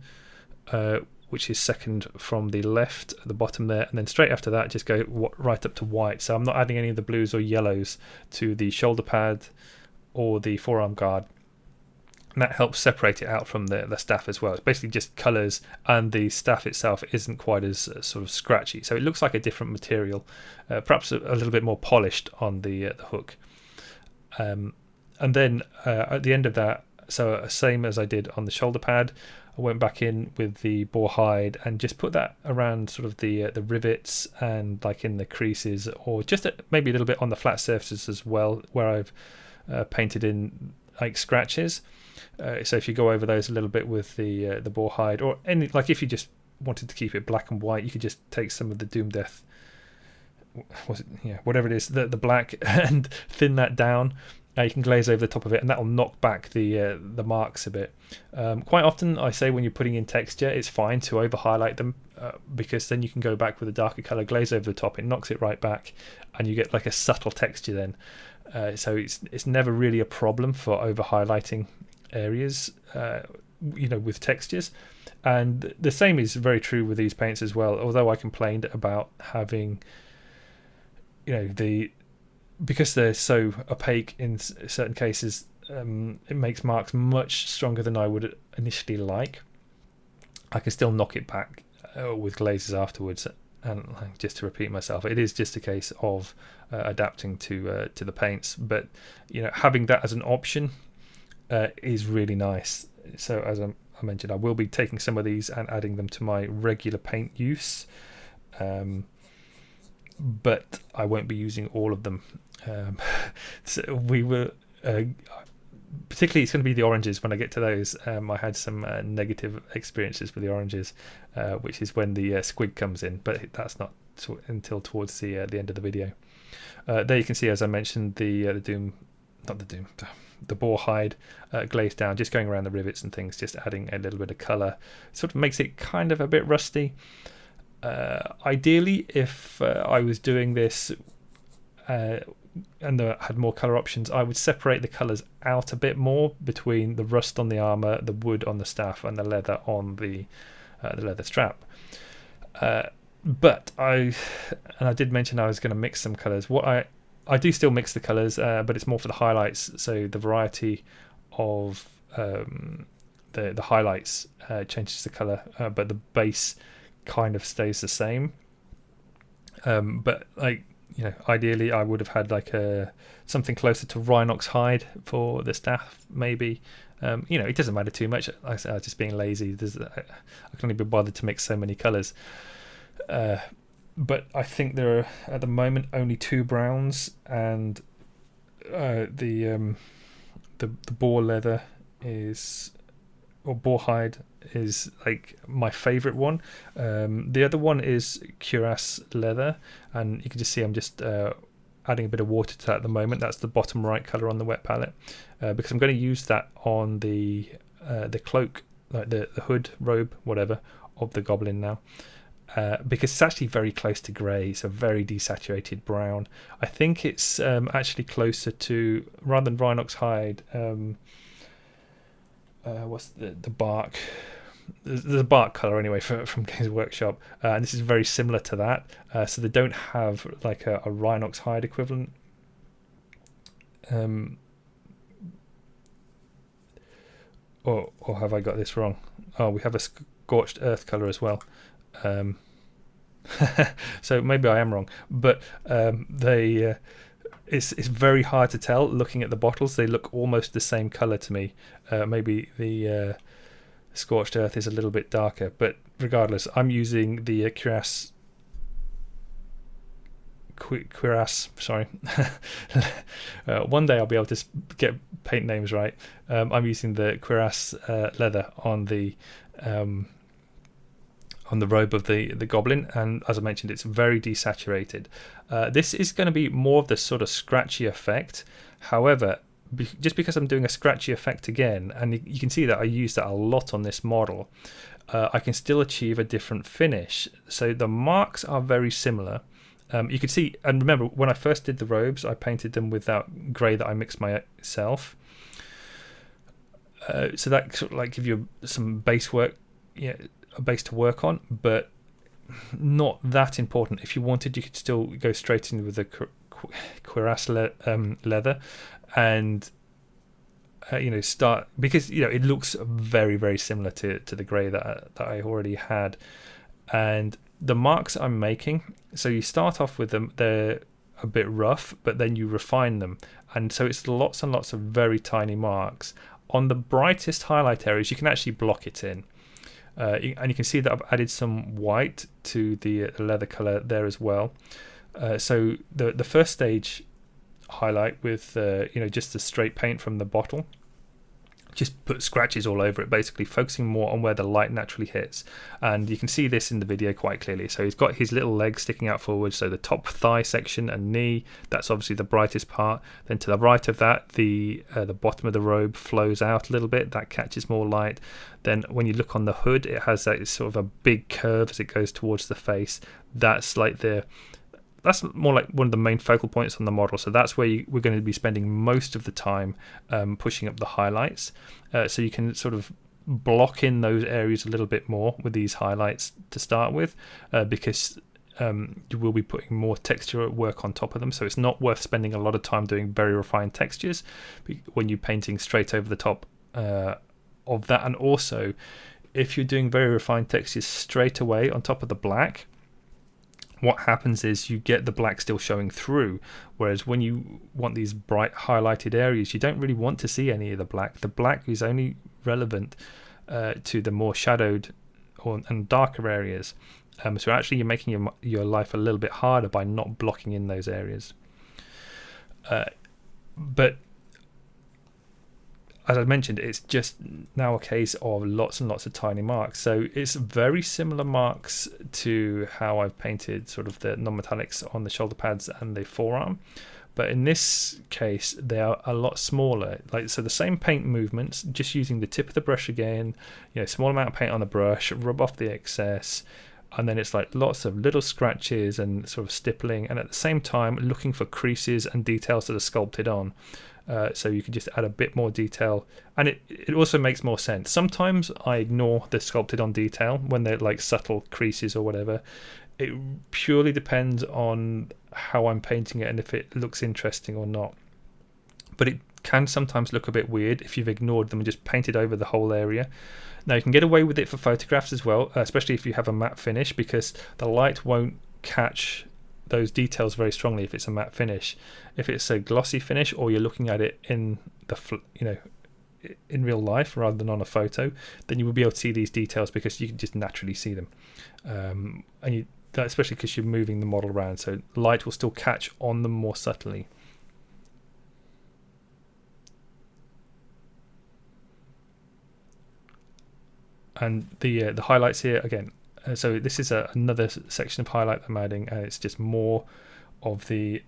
which is second from the left at the bottom there, and then straight after that just go right up to white. So I'm not adding any of the blues or yellows to the shoulder pad or the forearm guard, and that helps separate it out from the staff as well. It's basically just colours, and the staff itself isn't quite as sort of scratchy, so it looks like a different material, perhaps a little bit more polished on the hook. And then at the end of that, so same as I did on the shoulder pad, I went back in with the boar hide and just put that around sort of the rivets and like in the creases, or just maybe a little bit on the flat surfaces as well, where I've painted in like scratches. So if you go over those a little bit with the boar hide, or any, like if you just wanted to keep it black and white, you could just take some of the Doom Death, whatever it is, the black, and thin that down. You can glaze over the top of it, and that will knock back the marks a bit. Quite often I say when you're putting in texture, it's fine to over highlight them, because then you can go back with a darker colour, glaze over the top, it knocks it right back, and you get like a subtle texture then. So it's never really a problem for over highlighting areas with textures. And the same is very true with these paints as well, although I complained about having because they're so opaque in certain cases, it makes marks much stronger than I would initially like. I can still knock it back with glazes afterwards, and just to repeat myself, it is just a case of adapting to the paints. But having that as an option is really nice. So as I mentioned, I will be taking some of these and adding them to my regular paint use, but I won't be using all of them. So we were particularly, it's going to be the oranges. When I get to those, I had some negative experiences with the oranges, which is when the squig comes in, but that's not until towards the end of the video. There you can see, as I mentioned, the boar hide glazed down, just going around the rivets and things, just adding a little bit of colour. Sort of makes it kind of a bit rusty. Ideally, if I was doing this and had more colour options, I would separate the colours out a bit more between the rust on the armour, the wood on the staff, and the leather on the leather strap. But I did mention I was going to mix some colours. I do still mix the colours, but it's more for the highlights. So the variety of the highlights changes the colour, but the base kind of stays the same. But like, you know, ideally I would have had like something closer to Rhinox hide for the staff, maybe. You know, it doesn't matter too much. Like I said, I was just being lazy. I can only be bothered to mix so many colours. But I think there are at the moment only 2 browns, and the boar leather or boar hide is like my favourite one. The other one is cuirass leather, and you can just see I'm just adding a bit of water to that at the moment. That's the bottom right colour on the wet palette, because I'm going to use that on the cloak, like the hood, robe, whatever, of the goblin now. Because it's actually very close to grey. It's a very desaturated brown. I think it's actually closer to, rather than Rhinox hide, what's the bark? The bark colour anyway from Games Workshop, and this is very similar to that. So they don't have like a Rhinox hide equivalent. Or have I got this wrong? Oh, we have a scorched earth colour as well. So maybe I am wrong, but it's very hard to tell looking at the bottles. They look almost the same colour to me. Maybe the scorched earth is a little bit darker, but regardless, I'm using the Cuirass. Sorry. One day I'll be able to get paint names right. I'm using the Cuirass leather on the robe of the goblin, and as I mentioned, it's very desaturated. This is going to be more of the sort of scratchy effect. However, just because I'm doing a scratchy effect again, and you can see that I use that a lot on this model, I can still achieve a different finish. So the marks are very similar. You can see, and remember, when I first did the robes, I painted them with that grey that I mixed myself. So that sort of like give you some base work, a base to work on, but not that important. If you wanted, you could still go straight in with the cuirass leather, and start, because it looks very, very similar to the grey that I already had. And the marks I'm making, so you start off with them, they're a bit rough, but then you refine them, and so it's lots and lots of very tiny marks. On the brightest highlight areas, you can actually block it in. And you can see that I've added some white to the leather colour there as well. So the first stage highlight with just the straight paint from the bottle, just put scratches all over it, basically focusing more on where the light naturally hits. And you can see this in the video quite clearly. So he's got his little legs sticking out forward, so the top thigh section and knee, that's obviously the brightest part. Then to the right of that, the bottom of the robe flows out a little bit, that catches more light. Then when you look on the hood, it has that sort of a big curve as it goes towards the face. That's more like one of the main focal points on the model. So that's where we're going to be spending most of the time pushing up the highlights. So you can sort of block in those areas a little bit more with these highlights to start with, because you will be putting more texture work on top of them. So it's not worth spending a lot of time doing very refined textures when you're painting straight over the top of that. And also, if you're doing very refined textures straight away on top of the black, what happens is you get the black still showing through, whereas when you want these bright highlighted areas, you don't really want to see any of the black. The black is only relevant to the more shadowed and darker areas. So actually you're making your life a little bit harder by not blocking in those areas. But as I mentioned, it's just now a case of lots and lots of tiny marks. So it's very similar marks to how I've painted sort of the non-metallics on the shoulder pads and the forearm. But in this case, they are a lot smaller. So the same paint movements, just using the tip of the brush again, small amount of paint on the brush, rub off the excess, and then it's like lots of little scratches and sort of stippling, and at the same time looking for creases and details that are sculpted on. So you can just add a bit more detail, and it also makes more sense. Sometimes I ignore the sculpted on detail when they're like subtle creases or whatever, it purely depends on how I'm painting it and if it looks interesting or not. But it can sometimes look a bit weird if you've ignored them and just painted over the whole area. Now you can get away with it for photographs as well, especially if you have a matte finish, because the light won't catch those details very strongly if it's a matte finish. If it's a glossy finish, or you're looking at it in the in real life rather than on a photo, then you will be able to see these details because you can just naturally see them, especially because you're moving the model around, so light will still catch on them more subtly. And the highlights here again, so this is another section of highlight I'm adding, and it's just more of the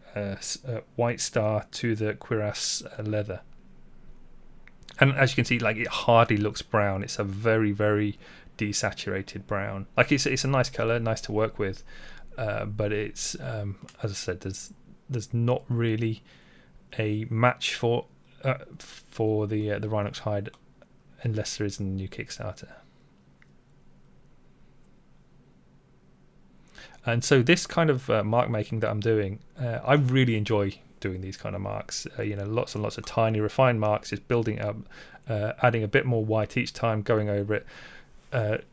white star to the cuirass leather. And as you can see, like, it hardly looks brown. It's a very, very desaturated brown. Like, it's a nice color, nice to work with, but it's as I said, there's not really a match for the Rhinox hide unless there is a new Kickstarter. And so this kind of mark making that I'm doing, I really enjoy doing these kind of marks. Lots and lots of tiny refined marks, just building up, adding a bit more white each time, going over it,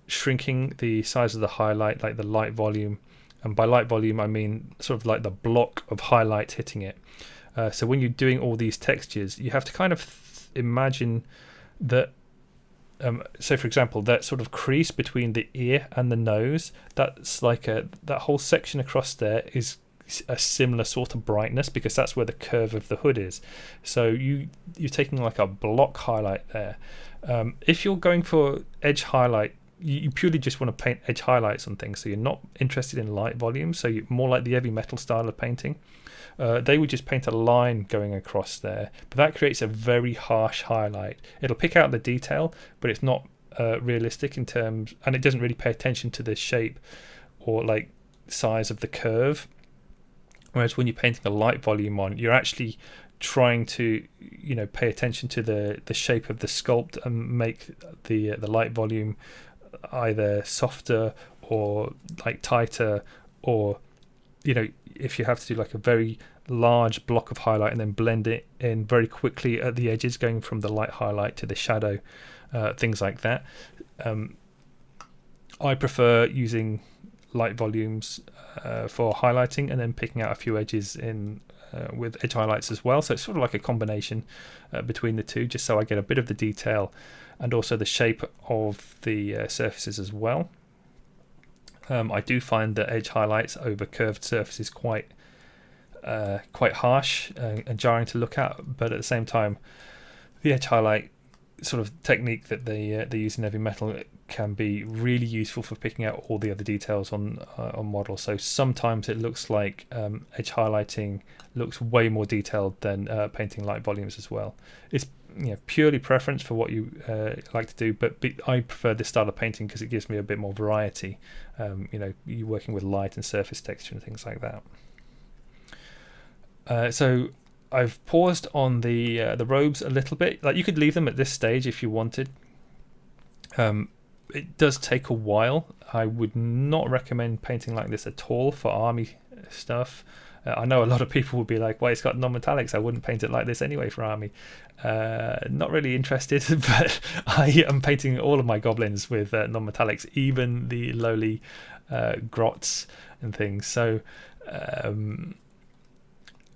shrinking the size of the highlight, like the light volume. And by light volume, I mean sort of like the block of highlight hitting it. So when you're doing all these textures, you have to kind of imagine that. So for example, that sort of crease between the ear and the nose, that's like that whole section across there is a similar sort of brightness, because that's where the curve of the hood is. So you're taking like a block highlight there. If you're going for edge highlight, you purely just want to paint edge highlights on things, so you're not interested in light volume, so you're more like the heavy metal style of painting. They would just paint a line going across there, but that creates a very harsh highlight. It'll pick out the detail, but it's not realistic in terms, and it doesn't really pay attention to the shape or like size of the curve. Whereas when you're painting a light volume on, you're actually trying to pay attention to the shape of the sculpt and make the light volume either softer or like tighter, or if you have to do like a very large block of highlight and then blend it in very quickly at the edges, going from the light highlight to the shadow, things like that. I prefer using light volumes for highlighting, and then picking out a few edges in with edge highlights as well. So it's sort of like a combination between the two, just so I get a bit of the detail and also the shape of the surfaces as well. I do find that edge highlights over curved surfaces quite harsh and jarring to look at, but at the same time, the edge highlight sort of technique that they use in heavy metal can be really useful for picking out all the other details on models. So sometimes it looks like edge highlighting looks way more detailed than painting light volumes as well. It's purely preference for what you like to do, but I prefer this style of painting because it gives me a bit more variety. You're working with light and surface texture and things like that. So I've paused on the robes a little bit. Like, you could leave them at this stage if you wanted. It does take a while. I would not recommend painting like this at all for army stuff. I know a lot of people would be like, well, it's got non-metallics, I wouldn't paint it like this anyway for army. Not really interested, but I am painting all of my goblins with non-metallics, even the lowly grots and things. So,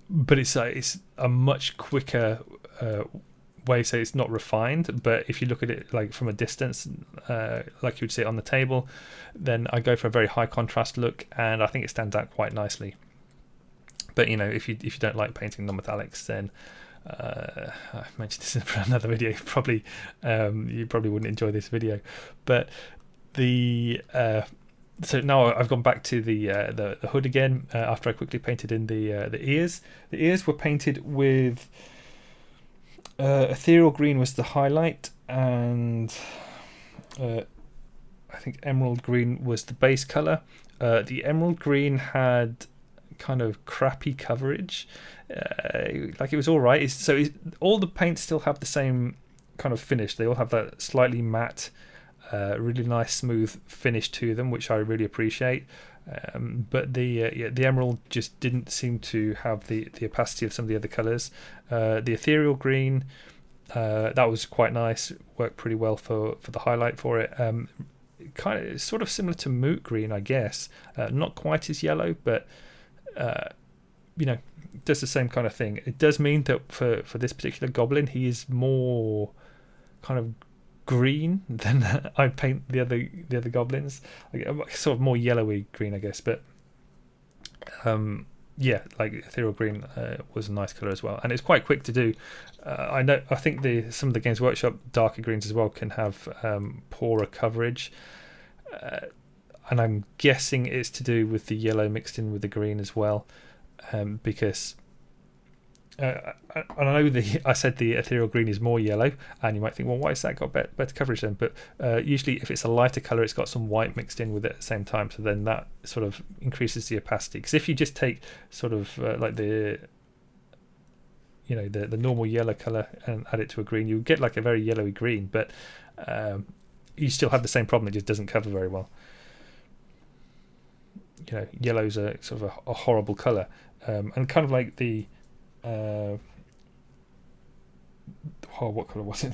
but it's a much quicker way, so it's not refined. But if you look at it like from a distance, like you would see it on the table, then I go for a very high contrast look, and I think it stands out quite nicely. But if you don't like painting non-metallics, then I mentioned this in another video. You probably wouldn't enjoy this video. But so now I've gone back to the hood again after I quickly painted in the ears. The ears were painted with ethereal green was the highlight, and I think emerald green was the base color. The emerald green had kind of crappy coverage, like it was all right. All the paints still have the same kind of finish. They all have that slightly matte, really nice smooth finish to them, which I really appreciate. But the emerald just didn't seem to have the opacity of some of the other colours. The ethereal green, that was quite nice, worked pretty well for the highlight for it. Kind of sort of similar to moot green, I guess. Not quite as yellow, but does the same kind of thing. It does mean that for this particular goblin, he is more kind of green than I paint the other goblins, like, sort of more yellowy green, I guess. But like ethereal green was a nice color as well, and it's quite quick to do. I think some of the Games Workshop darker greens as well can have poorer coverage, and I'm guessing it's to do with the yellow mixed in with the green as well, because I know I said the ethereal green is more yellow, and you might think, well, why has that got better coverage then? But usually if it's a lighter color, it's got some white mixed in with it at the same time, so then that sort of increases the opacity. Because if you just take sort of like the normal yellow color and add it to a green, you get like a very yellowy green, but you still have the same problem. It just doesn't cover very well. Yellow's a sort of a horrible color, and kind of like the what colour was it?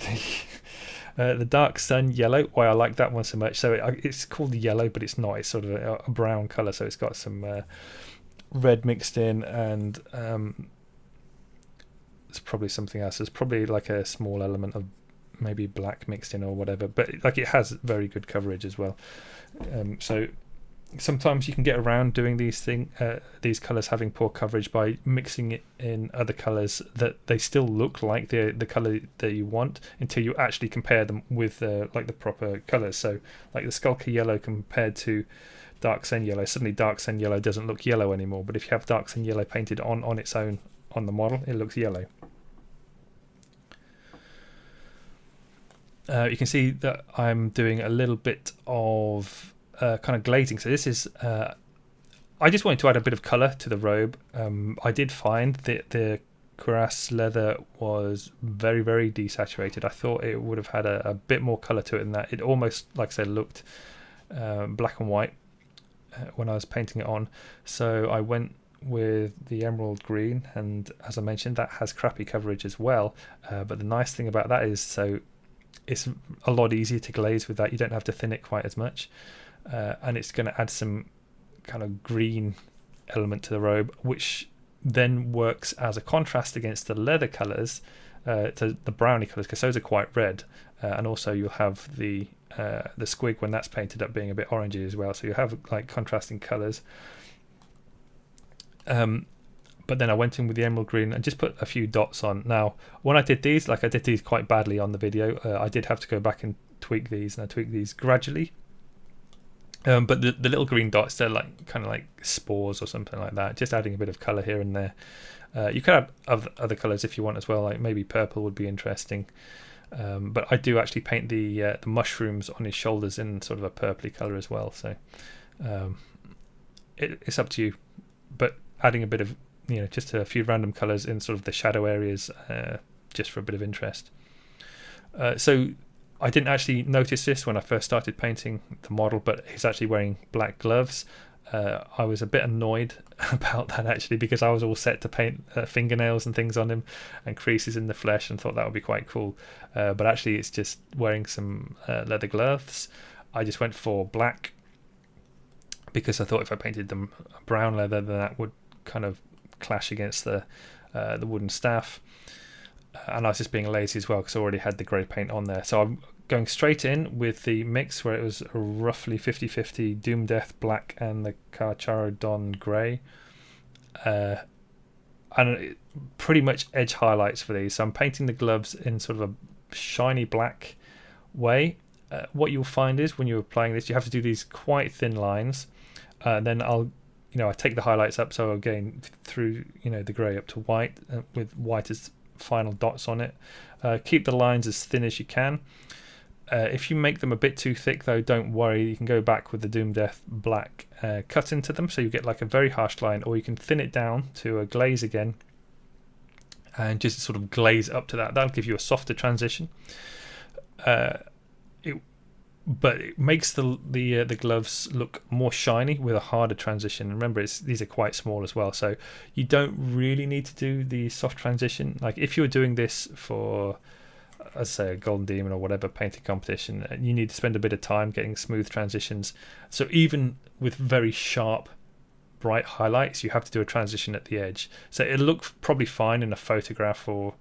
The Dark Sun yellow. Why I like that one so much. So it's called yellow, but it's not. It's sort of a brown colour. So it's got some red mixed in, and it's probably something else. There's probably like a small element of maybe black mixed in or whatever. But like it has very good coverage as well. So sometimes you can get around doing these colours having poor coverage by mixing it in other colours that they still look like the colour that you want, until you actually compare them with like the proper colours. So like the Skulker yellow compared to Dark Sun yellow, suddenly Dark Sun yellow doesn't look yellow anymore, but if you have Dark Sun yellow painted on its own on the model, it looks yellow. You can see that I'm doing a little bit of kind of glazing. So this is I just wanted to add a bit of colour to the robe. I did find that the Cuirass leather was very, very desaturated. I thought it would have had a bit more colour to it than that. It almost, like I said, looked black and white when I was painting it on. So I went with the emerald green, and as I mentioned, that has crappy coverage as well. But the nice thing about that is, so it's a lot easier to glaze with that. You don't have to thin it quite as much. And it's going to add some kind of green element to the robe, which then works as a contrast against the leather colours, to the browny colours, because those are quite red, and also you'll have the Squig when that's painted up being a bit orangey as well, so you have like contrasting colours. But then I went in with the emerald green and just put a few dots on. Now when I did these, I did these quite badly on the video. I did have to go back and tweak these, and I tweaked these gradually. But the little green dots, they're like kind of like spores or something like that, just adding a bit of colour here and there. You could have other colours if you want as well, like maybe purple would be interesting. But I do actually paint the mushrooms on his shoulders in sort of a purpley colour as well. So it's up to you. But adding a bit of, just a few random colours in sort of the shadow areas, just for a bit of interest. So I didn't actually notice this when I first started painting the model, but he's actually wearing black gloves. I was a bit annoyed about that actually, because I was all set to paint fingernails and things on him and creases in the flesh, and thought that would be quite cool. But actually it's just wearing some leather gloves. I just went for black because I thought if I painted them brown leather, then that would kind of clash against the wooden staff. And I was just being lazy as well because I already had the grey paint on there. So I'm going straight in with the mix where it was roughly 50-50 Doom Death Black and the Carcharodon Grey. And pretty much edge highlights for these. So I'm painting the gloves in sort of a shiny black way. What you'll find is when you're applying this, you have to do these quite thin lines. Then I take the highlights up, so again through the grey up to white, with white as final dots on it. Keep the lines as thin as you can. If you make them a bit too thick though, don't worry, you can go back with the Doom Death Black, cut into them so you get like a very harsh line, or you can thin it down to a glaze again and just sort of glaze up to that. That'll give you a softer transition. but it makes the gloves look more shiny with a harder transition. Remember, these are quite small as well, so you don't really need to do the soft transition. Like if you were doing this for, let's say, a Golden Demon or whatever painting competition, you need to spend a bit of time getting smooth transitions. So even with very sharp, bright highlights, you have to do a transition at the edge. So it'll look probably fine in a photograph or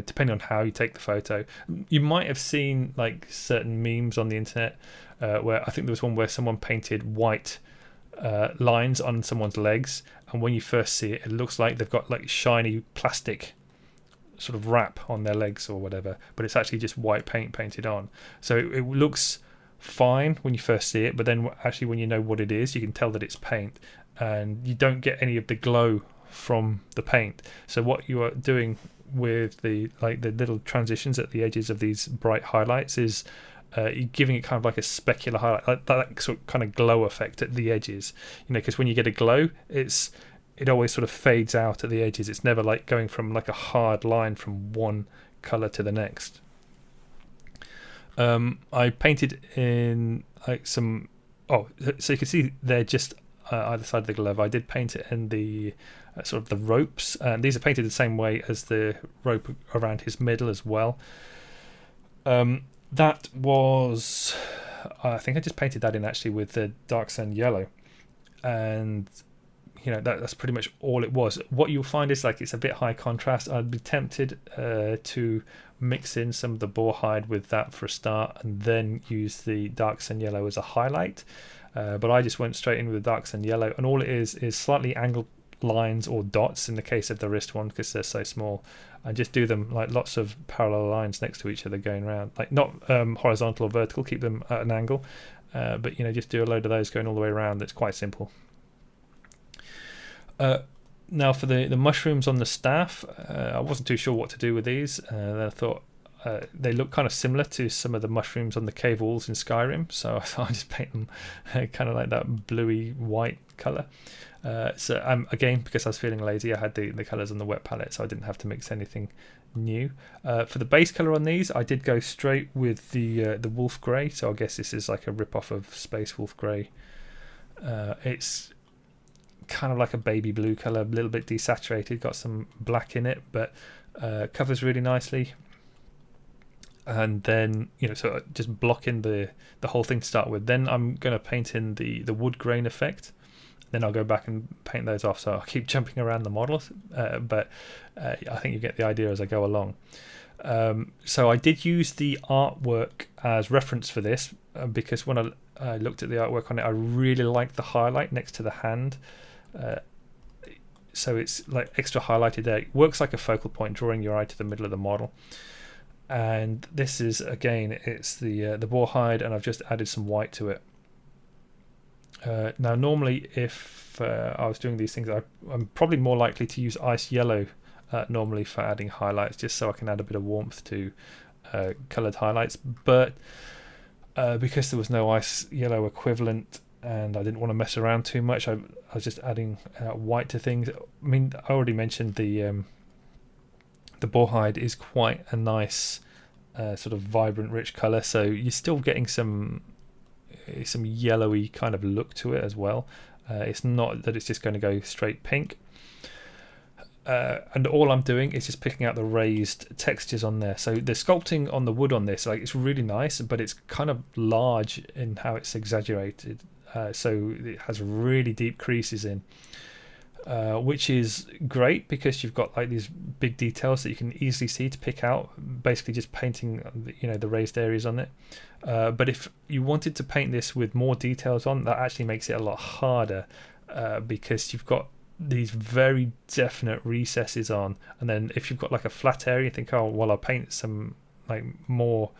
depending on how you take the photo. You might have seen like certain memes on the internet where I think there was one where someone painted white lines on someone's legs, and when you first see it, it looks like they've got like shiny plastic sort of wrap on their legs or whatever, but it's actually just white paint painted on. So it looks fine when you first see it, but then actually when you know what it is, you can tell that it's paint, and you don't get any of the glow from the paint. So what you are doing with the little transitions at the edges of these bright highlights is you're giving it kind of like a specular highlight, like that sort of kind of glow effect at the edges, because when you get a glow, it always sort of fades out at the edges. It's never like going from like a hard line from one color to the next. I painted in like some so you can see they're just either side of the glove. I did paint it in the sort of the ropes, and these are painted the same way as the rope around his middle as well. That was, I think I just painted that in actually with the Dark Sun Yellow, and that's pretty much all it was. What you'll find is like it's a bit high contrast. I'd be tempted to mix in some of the boar hide with that for a start, and then use the Dark Sun Yellow as a highlight. But I just went straight in with the Dark Sun Yellow, and all it is slightly angled lines or dots in the case of the wrist one, because they're so small, and just do them like lots of parallel lines next to each other going around, like not horizontal or vertical, keep them at an angle, but just do a load of those going all the way around. It's quite simple. Now for the mushrooms on the staff, I wasn't too sure what to do with these. Then I thought they look kind of similar to some of the mushrooms on the cave walls in Skyrim, so I thought I'd just paint them kind of like that bluey white colour. So again, because I was feeling lazy, I had the colours on the wet palette, so I didn't have to mix anything new. For the base colour on these, I did go straight with the wolf grey, so I guess this is like a rip-off of Space Wolf grey. It's kind of like a baby blue colour, a little bit desaturated, got some black in it, but covers really nicely. And then so just blocking the whole thing to start with. Then I'm going to paint in the wood grain effect. Then I'll go back and paint those off. So I'll keep jumping around the models, but I think you get the idea as I go along. So I did use the artwork as reference for this, because when I looked at the artwork on it, I really liked the highlight next to the hand. So it's like extra highlighted there. It works like a focal point, drawing your eye to the middle of the model. And this is, again, it's the boar hide, and I've just added some white to it. Now normally if I was doing these things, I'm probably more likely to use ice yellow normally for adding highlights, just so I can add a bit of warmth to coloured highlights, but because there was no ice yellow equivalent and I didn't want to mess around too much, I was just adding white to things. I mean, I already mentioned the boar hide is quite a nice sort of vibrant rich colour, so you're still getting some yellowy kind of look to it as well. It's not that it's just going to go straight pink, and all I'm doing is just picking out the raised textures on there. So the sculpting on the wood on this, like, it's really nice, but it's kind of large in how it's exaggerated, so it has really deep creases in, which is great because you've got like these big details that you can easily see to pick out, basically just painting the raised areas on it. But if you wanted to paint this with more details on, that actually makes it a lot harder, because you've got these very definite recesses on, and then if you've got like a flat area, you think, oh well, I'll paint some like more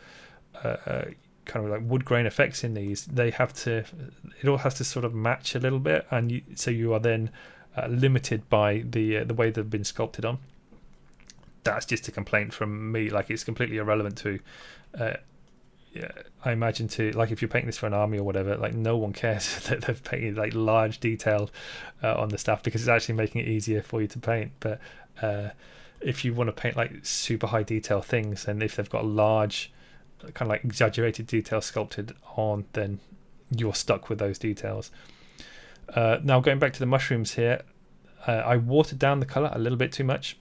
kind of like wood grain effects in these. It all has to sort of match a little bit, and so you are then limited by the way they've been sculpted on. That's just a complaint from me. Like, it's completely irrelevant to I imagine to, like, if you're painting this for an army or whatever, like, no one cares that they've painted like large detail on the stuff, because it's actually making it easier for you to paint. But if you want to paint like super high detail things, and if they've got large kind of like exaggerated details sculpted on, then you're stuck with those details. Now going back to the mushrooms here, I watered down the colour a little bit too much,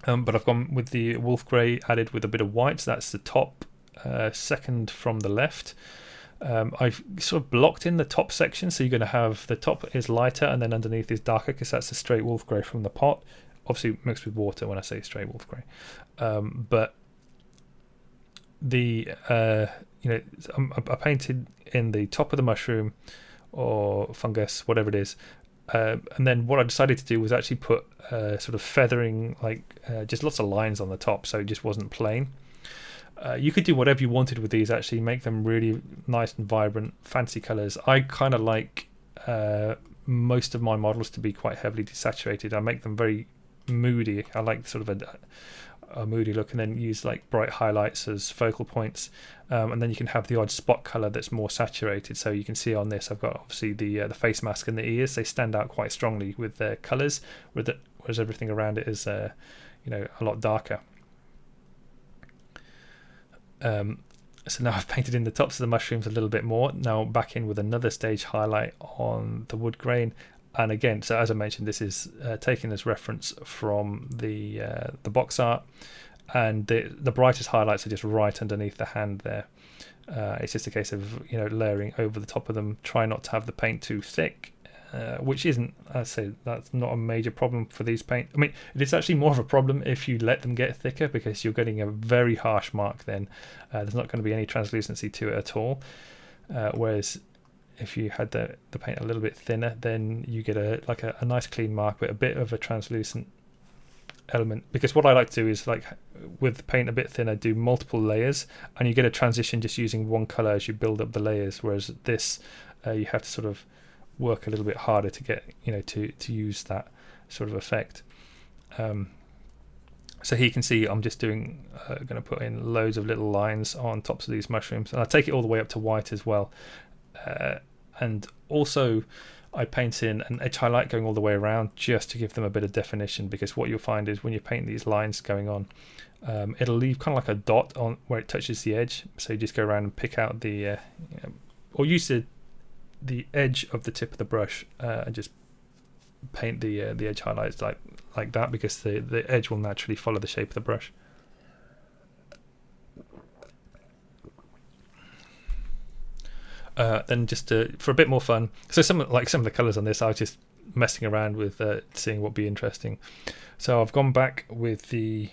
but I've gone with the wolf grey added with a bit of white, so that's the top second from the left. I've sort of blocked in the top section, so you're going to have the top is lighter and then underneath is darker, because that's the straight wolf grey from the pot, obviously mixed with water when I say straight wolf grey. But the I painted in the top of the mushroom or fungus, whatever it is, and then what I decided to do was actually put sort of feathering, like just lots of lines on the top, so it just wasn't plain. You could do whatever you wanted with these, actually make them really nice and vibrant, fancy colours. I kind of like most of my models to be quite heavily desaturated. I make them very moody. I like sort of a moody look, and then use like bright highlights as focal points, and then you can have the odd spot colour that's more saturated. So you can see on this I've got obviously the face mask and the ears. They stand out quite strongly with their colours, whereas everything around it is a lot darker. So now I've painted in the tops of the mushrooms a little bit more. Now back in with another stage highlight on the wood grain, and again, so as I mentioned, this is taken as reference from the box art, and the brightest highlights are just right underneath the hand there. It's just a case of layering over the top of them. Try not to have the paint too thick, which isn't, I say, that's not a major problem for these paint. I mean, it's actually more of a problem if you let them get thicker, because you're getting a very harsh mark then. There's not going to be any translucency to it at all. Whereas if you had the paint a little bit thinner, then you get a nice clean mark, but a bit of a translucent element. Because what I like to do is, like with paint a bit thinner, do multiple layers, and you get a transition just using one colour as you build up the layers. Whereas this, you have to sort of work a little bit harder to get to use that sort of effect. So here you can see I'm just going to put in loads of little lines on tops of these mushrooms, and I take it all the way up to white as well. And also I paint in an edge highlight going all the way around, just to give them a bit of definition, because what you'll find is when you paint these lines going on, it'll leave kind of like a dot on where it touches the edge. So you just go around and pick out the or use the edge of the tip of the brush and just paint the edge highlights like that, because the edge will naturally follow the shape of the brush. Then just for a bit more fun, so some of the colours on this, I was just messing around with seeing what would be interesting. So I've gone back with the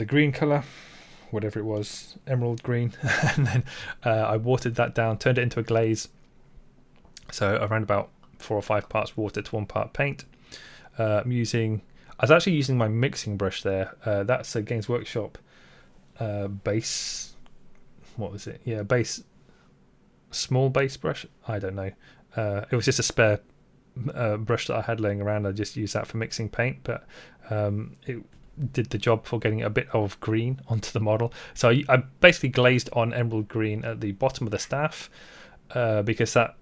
green colour, whatever it was, emerald green, and then I watered that down, turned it into a glaze. So around about 4 or 5 parts water to 1 part paint. I was actually using my mixing brush there. That's a Games Workshop base. What was it? Yeah, small base brush. I don't know. It was just a spare brush that I had laying around. I just used that for mixing paint, but it did the job for getting a bit of green onto the model. So I basically glazed on emerald green at the bottom of the staff, because that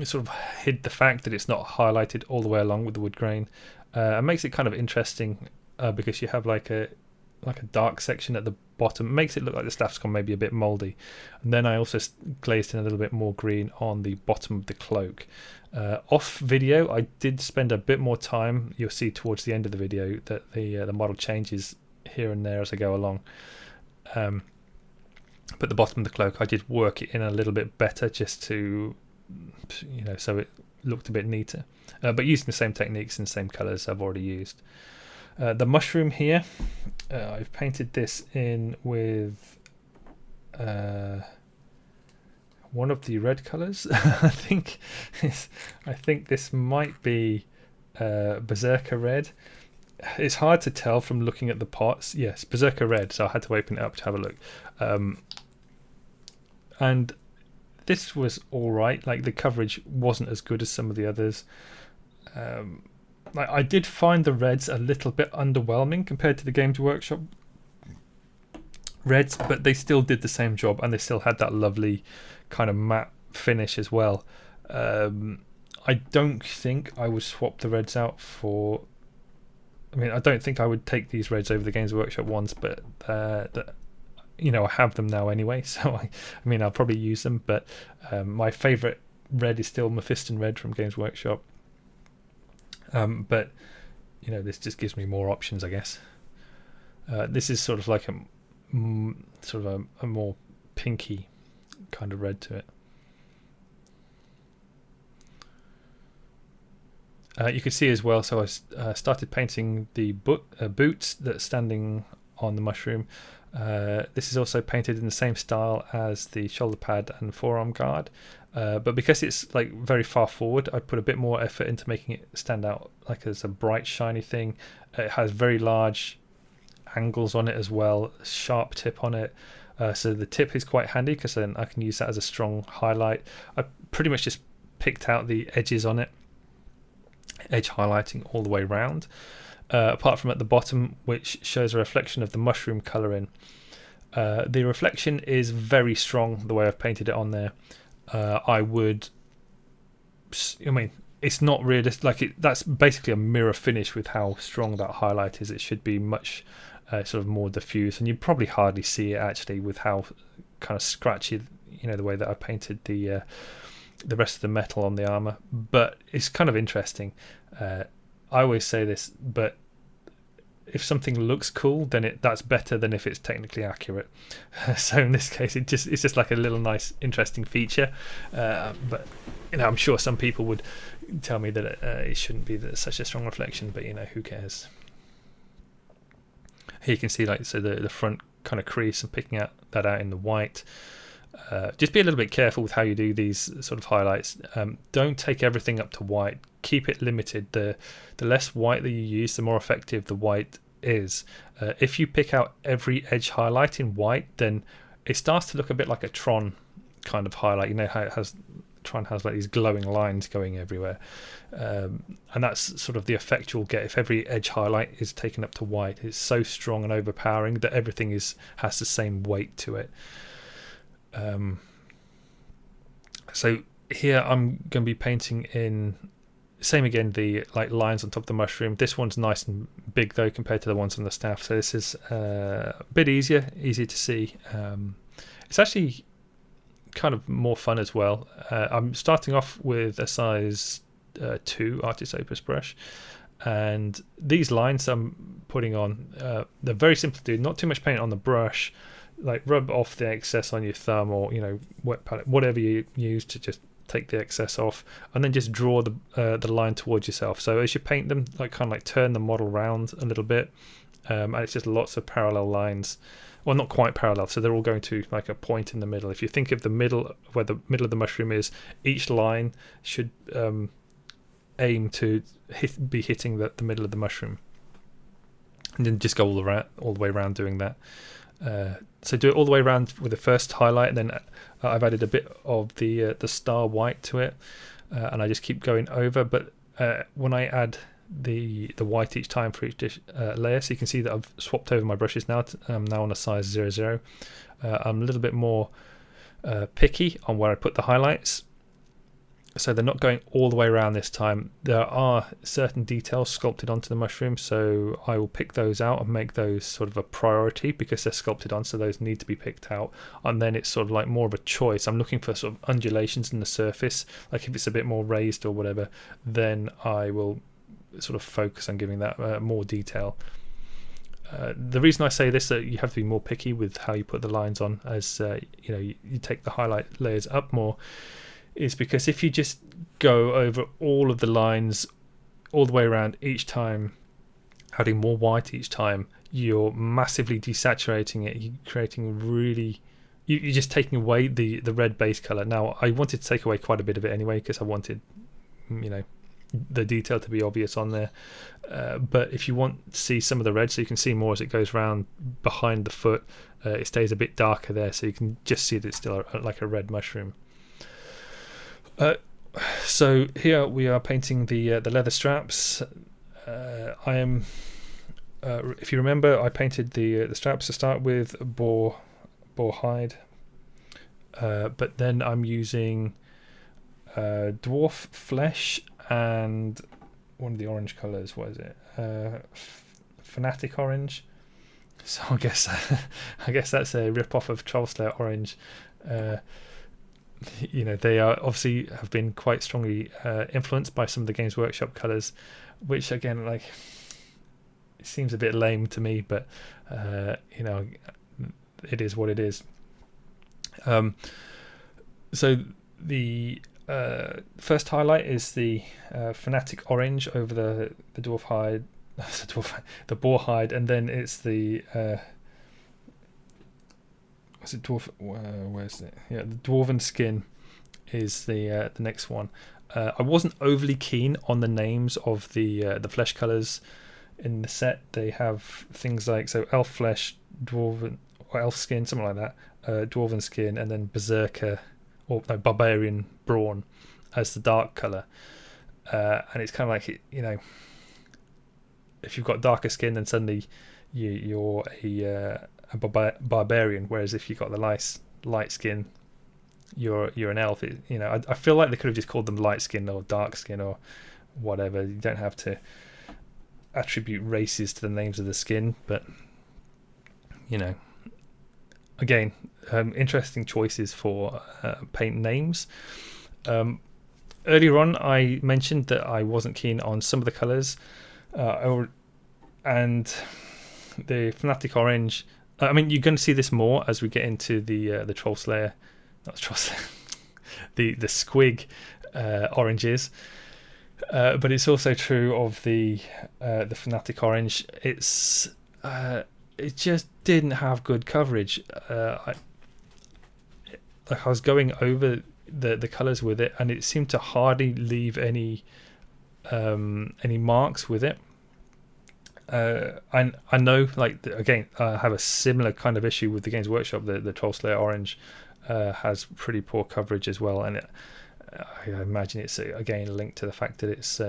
sort of hid the fact that it's not highlighted all the way along with the wood grain. It makes it kind of interesting, because you have like a dark section at the bottom. It makes it look like the staff's gone maybe a bit mouldy. And then I also glazed in a little bit more green on the bottom of the cloak. Off video, I did spend a bit more time. You'll see towards the end of the video that the model changes here and there as I go along. But the bottom of the cloak, I did work it in a little bit better, just to so it looked a bit neater, but using the same techniques and same colours I've already used. The mushroom here, I've painted this in with one of the red colours. I think this might be Berserker red. It's hard to tell from looking at the pots. Yes, Berserker red, so I had to open it up to have a look. And this was all right. Like, the coverage wasn't as good as some of the others. I did find the reds a little bit underwhelming compared to the Games Workshop reds, but they still did the same job, and they still had that lovely kind of matte finish as well. I don't think I would swap the reds out for... I mean, I don't think I would take these reds over the Games Workshop ones, but you know, I have them now anyway, so I mean, I'll probably use them, but my favourite red is still Mephiston Red from Games Workshop. But, you know, this just gives me more options, I guess. This is sort of like a more pinky kind of red to it. You can see as well, so I started painting the boots that's standing on the mushroom. This is also painted in the same style as the shoulder pad and forearm guard, but because it's like very far forward, I put a bit more effort into making it stand out like as a bright shiny thing. It has very large angles on it as well, sharp tip on it, so the tip is quite handy because then I can use that as a strong highlight. I pretty much just picked out the edges on it, edge highlighting all the way around, apart from at the bottom, which shows a reflection of the mushroom colouring. The reflection is very strong the way I've painted it on there. I mean, it's not realistic, like that's basically a mirror finish with how strong that highlight is. It should be much sort of more diffuse, and you probably hardly see it actually with how kind of scratchy, you know, the way that I painted the rest of the metal on the armor. But it's kind of interesting. I always say this, but if something looks cool, then that's better than if it's technically accurate. So in this case, it's just like a little nice, interesting feature. But you know, I'm sure some people would tell me that it shouldn't be such a strong reflection. But you know, who cares? Here you can see like the front kind of crease and picking that out in the white. Just be a little bit careful with how you do these sort of highlights. Don't take everything up to white. Keep it limited. The less white that you use, the more effective the white is. If you pick out every edge highlight in white, then it starts to look a bit like a Tron kind of highlight. You know how Tron has like these glowing lines going everywhere, and that's sort of the effect you'll get if every edge highlight is taken up to white. It's so strong and overpowering that everything has the same weight to it. So here I'm going to be painting in same again, the like lines on top of the mushroom. This one's nice and big though compared to the ones on the staff, so this is a bit easier to see. It's actually kind of more fun as well. I'm starting off with a size 2 Artist Opus brush, and these lines I'm putting on, they're very simple to do. Not too much paint on the brush, like rub off the excess on your thumb, or you know, wet palette, whatever you use to just take the excess off, and then just draw the line towards yourself. So as you paint them, like kind of like turn the model round a little bit, and it's just lots of parallel lines. Well, not quite parallel, so they're all going to like a point in the middle. If you think of the middle, where the middle of the mushroom is, each line should aim to be hitting the middle of the mushroom, and then just go all the way around doing that. So do it all the way around with the first highlight, and then I've added a bit of the star white to it, and I just keep going over. But when I add the white each time for each layer, so you can see that I've swapped over my brushes now. I'm now on a size 00. I'm a little bit more picky on where I put the highlights, so they're not going all the way around this time. There are certain details sculpted onto the mushroom, so I will pick those out and make those sort of a priority because they're sculpted on, so those need to be picked out. And then it's sort of like more of a choice. I'm looking for sort of undulations in the surface, like if it's a bit more raised or whatever, then I will sort of focus on giving that more detail. The reason I say this, that you have to be more picky with how you put the lines on, as you know, you take the highlight layers up more, is because if you just go over all of the lines all the way around each time, adding more white each time, you're massively desaturating it. You're creating really, you're just taking away the red base color. Now I wanted to take away quite a bit of it anyway because I wanted, you know, the detail to be obvious on there, but if you want to see some of the red, so you can see more as it goes around behind the foot, it stays a bit darker there, so you can just see that it's still like a red mushroom. So here we are painting the leather straps. I am, if you remember, I painted the straps to start with boar hide, but then I'm using dwarf flesh and one of the orange colours. What is it? Fanatic orange. So I guess I guess that's a rip off of Trollslayer Orange. You know, they are obviously have been quite strongly influenced by some of the Games Workshop colours, which again, like, it seems a bit lame to me, but you know, it is what it is. So the first highlight is the Fanatic Orange over the Dwarf Hide, the Boar Hide, and then it's the what's it, Dwarf? Where's it? Yeah, the Dwarven Skin is the next one. I wasn't overly keen on the names of the flesh colours in the set. They have things like, so elf flesh, dwarven, or elf skin, something like that, dwarven skin, and then berserker, or no, barbarian brawn as the dark colour. And it's kind of like, you know, if you've got darker skin, then suddenly you're a barbarian, whereas if you've got the light skin, you're an elf. You know, I feel like they could have just called them light skin or dark skin or whatever. You don't have to attribute races to the names of the skin, but you know, again, interesting choices for paint names. Earlier on, I mentioned that I wasn't keen on some of the colours, and the Fanatic Orange. I mean, you're going to see this more as we get into the Trollslayer, not the Trollslayer, the Squig oranges. But it's also true of the Fanatic Orange. It just didn't have good coverage. I was going over the colours with it, and it seemed to hardly leave any marks with it. I know, like, again, I have a similar kind of issue with the Games Workshop. The Trollslayer Orange has pretty poor coverage as well, and I imagine it's again linked to the fact that it's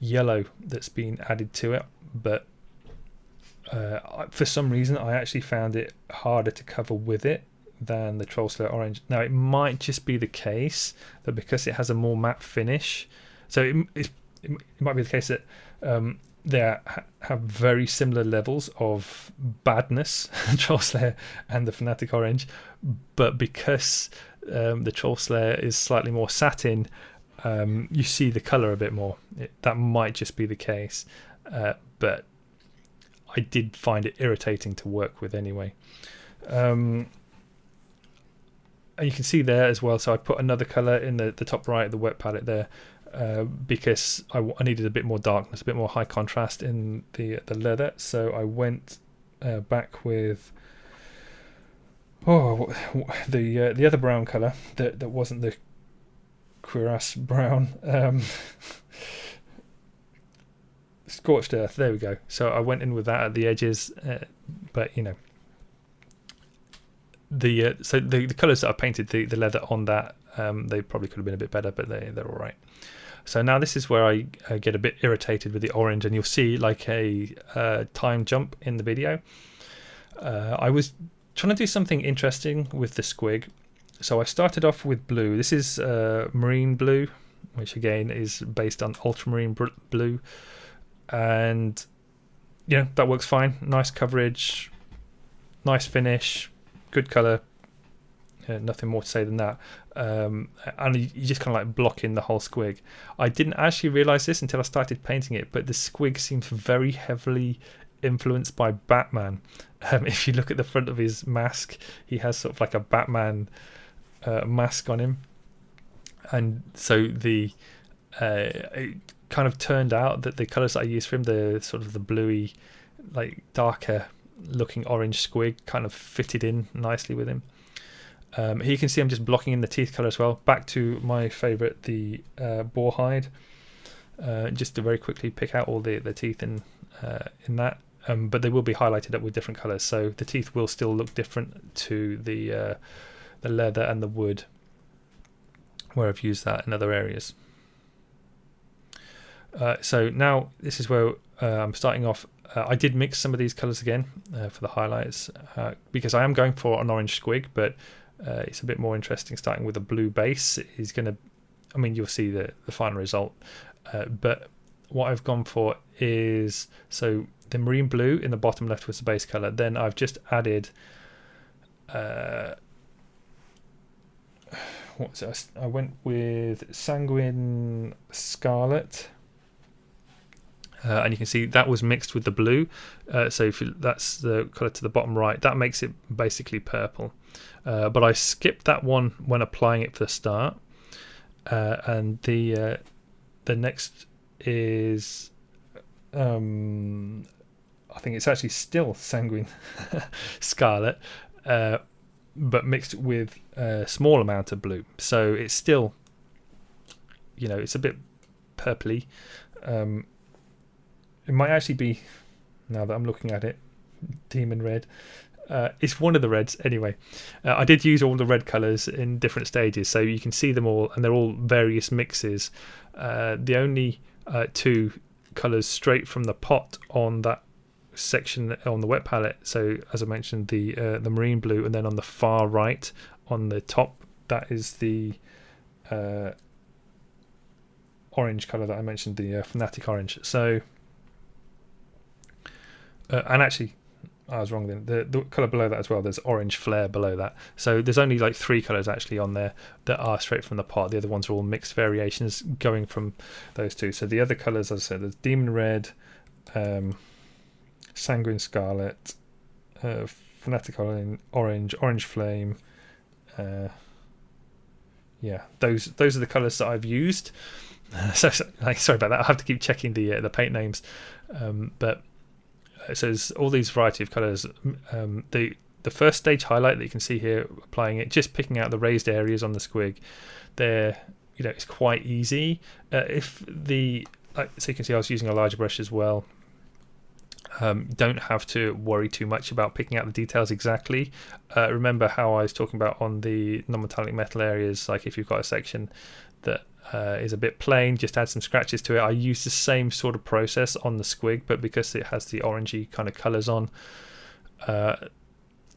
yellow that's been added to it. But for some reason, I actually found it harder to cover with it than the Trollslayer Orange. Now, it might just be the case that because it has a more matte finish, so it might be the case that they have very similar levels of badness, Trollslayer and the Fanatic Orange, but because the Trollslayer is slightly more satin, you see the colour a bit more. That might just be the case, but I did find it irritating to work with anyway. And you can see there as well, so I put another colour in the top right of the wet palette there, because I needed a bit more darkness, a bit more high contrast in the leather. So I went back with the other brown colour that wasn't the Cuirass brown, Scorched Earth. There we go. So I went in with that at the edges, but you know, so the colours that I painted the leather on that, they probably could have been a bit better, but they're all right. So now this is where I get a bit irritated with the orange, and you'll see like a time jump in the video. I was trying to do something interesting with the Squig, so I started off with blue. This is marine blue, which again is based on ultramarine blue, and you know, that works fine. Nice coverage, nice finish, good colour. Nothing more to say than that. And you just kind of like block in the whole Squig. I didn't actually realise this until I started painting it, but the Squig seems very heavily influenced by Batman. If you look at the front of his mask, he has sort of like a Batman mask on him, and so it kind of turned out that the colours that I used for him, the sort of the bluey, like darker looking orange Squig, kind of fitted in nicely with him. Here you can see I'm just blocking in the teeth colour as well. Back to my favourite, the Boar Hide, just to very quickly pick out all the teeth in that. But they will be highlighted up with different colours, so the teeth will still look different to the leather and the wood, where I've used that in other areas. So now this is where I'm starting off. I did mix some of these colours again for the highlights, because I am going for an orange Squig, but it's a bit more interesting starting with a blue base. Is going to, I mean, you'll see the final result, but what I've gone for is, so the marine blue in the bottom left was the base color. Then I've just added what's that? I went with Sanguine Scarlet, and you can see that was mixed with the blue. So if that's the color to the bottom right, that makes it basically purple. But I skipped that one when applying it for the start, and the next is I think it's actually still Sanguine Scarlet, but mixed with a small amount of blue. So it's still, it's a bit purpley. It might actually be, now that I'm looking at it, Demon Red. It's one of the reds anyway. I did use all the red colours in different stages, so you can see them all, and they're all various mixes. The only two colours straight from the pot on that section on the wet palette, so as I mentioned, the marine blue, and then on the far right on the top, that is the orange colour that I mentioned, the Fanatic orange. So and actually I was wrong then, the colour below that as well, there's orange flare below that. So there's only like 3 colours actually on there that are straight from the pot. The other ones are all mixed variations going from those two. So the other colours, as I said, there's Demon Red, Sanguine Scarlet, Fanatic Orange Flame. Yeah, those are the colours that I've used. So sorry about that. I have to keep checking the paint names, but so there's all these variety of colours. The first stage highlight that you can see here, applying it, just picking out the raised areas on the squig, there, it's quite easy. So you can see I was using a larger brush as well. Don't have to worry too much about picking out the details exactly. Remember how I was talking about on the non-metallic metal areas, like if you've got a section that is a bit plain, just add some scratches to it. I use the same sort of process on the squig, but because it has the orangey kind of colours on,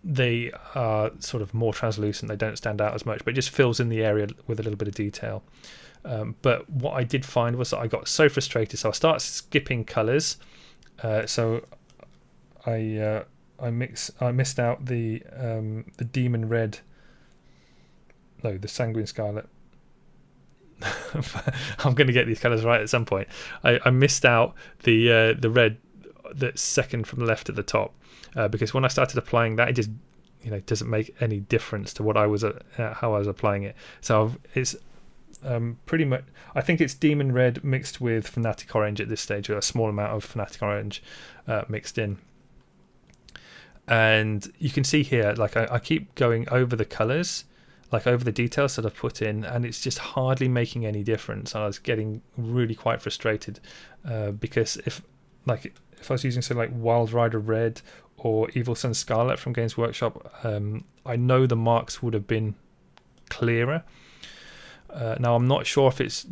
they are sort of more translucent. They don't stand out as much, but it just fills in the area with a little bit of detail. But what I did find was that I got so frustrated, so I started skipping colours. So I missed out the Demon Red, no, the Sanguine Scarlet. I'm going to get these colours right at some point. I missed out the red that's second from the left at the top, because when I started applying that, it just doesn't make any difference to what I was how I was applying it. So it's pretty much, I think it's Demon Red mixed with Fanatic Orange at this stage, or a small amount of Fanatic Orange mixed in. And you can see here, like I keep going over the colours, like over the details that I've put in, and it's just hardly making any difference. And I was getting really quite frustrated, because if I was using something like Wild Rider Red or Evil Sun Scarlet from Games Workshop, I know the marks would have been clearer. Now I'm not sure if it's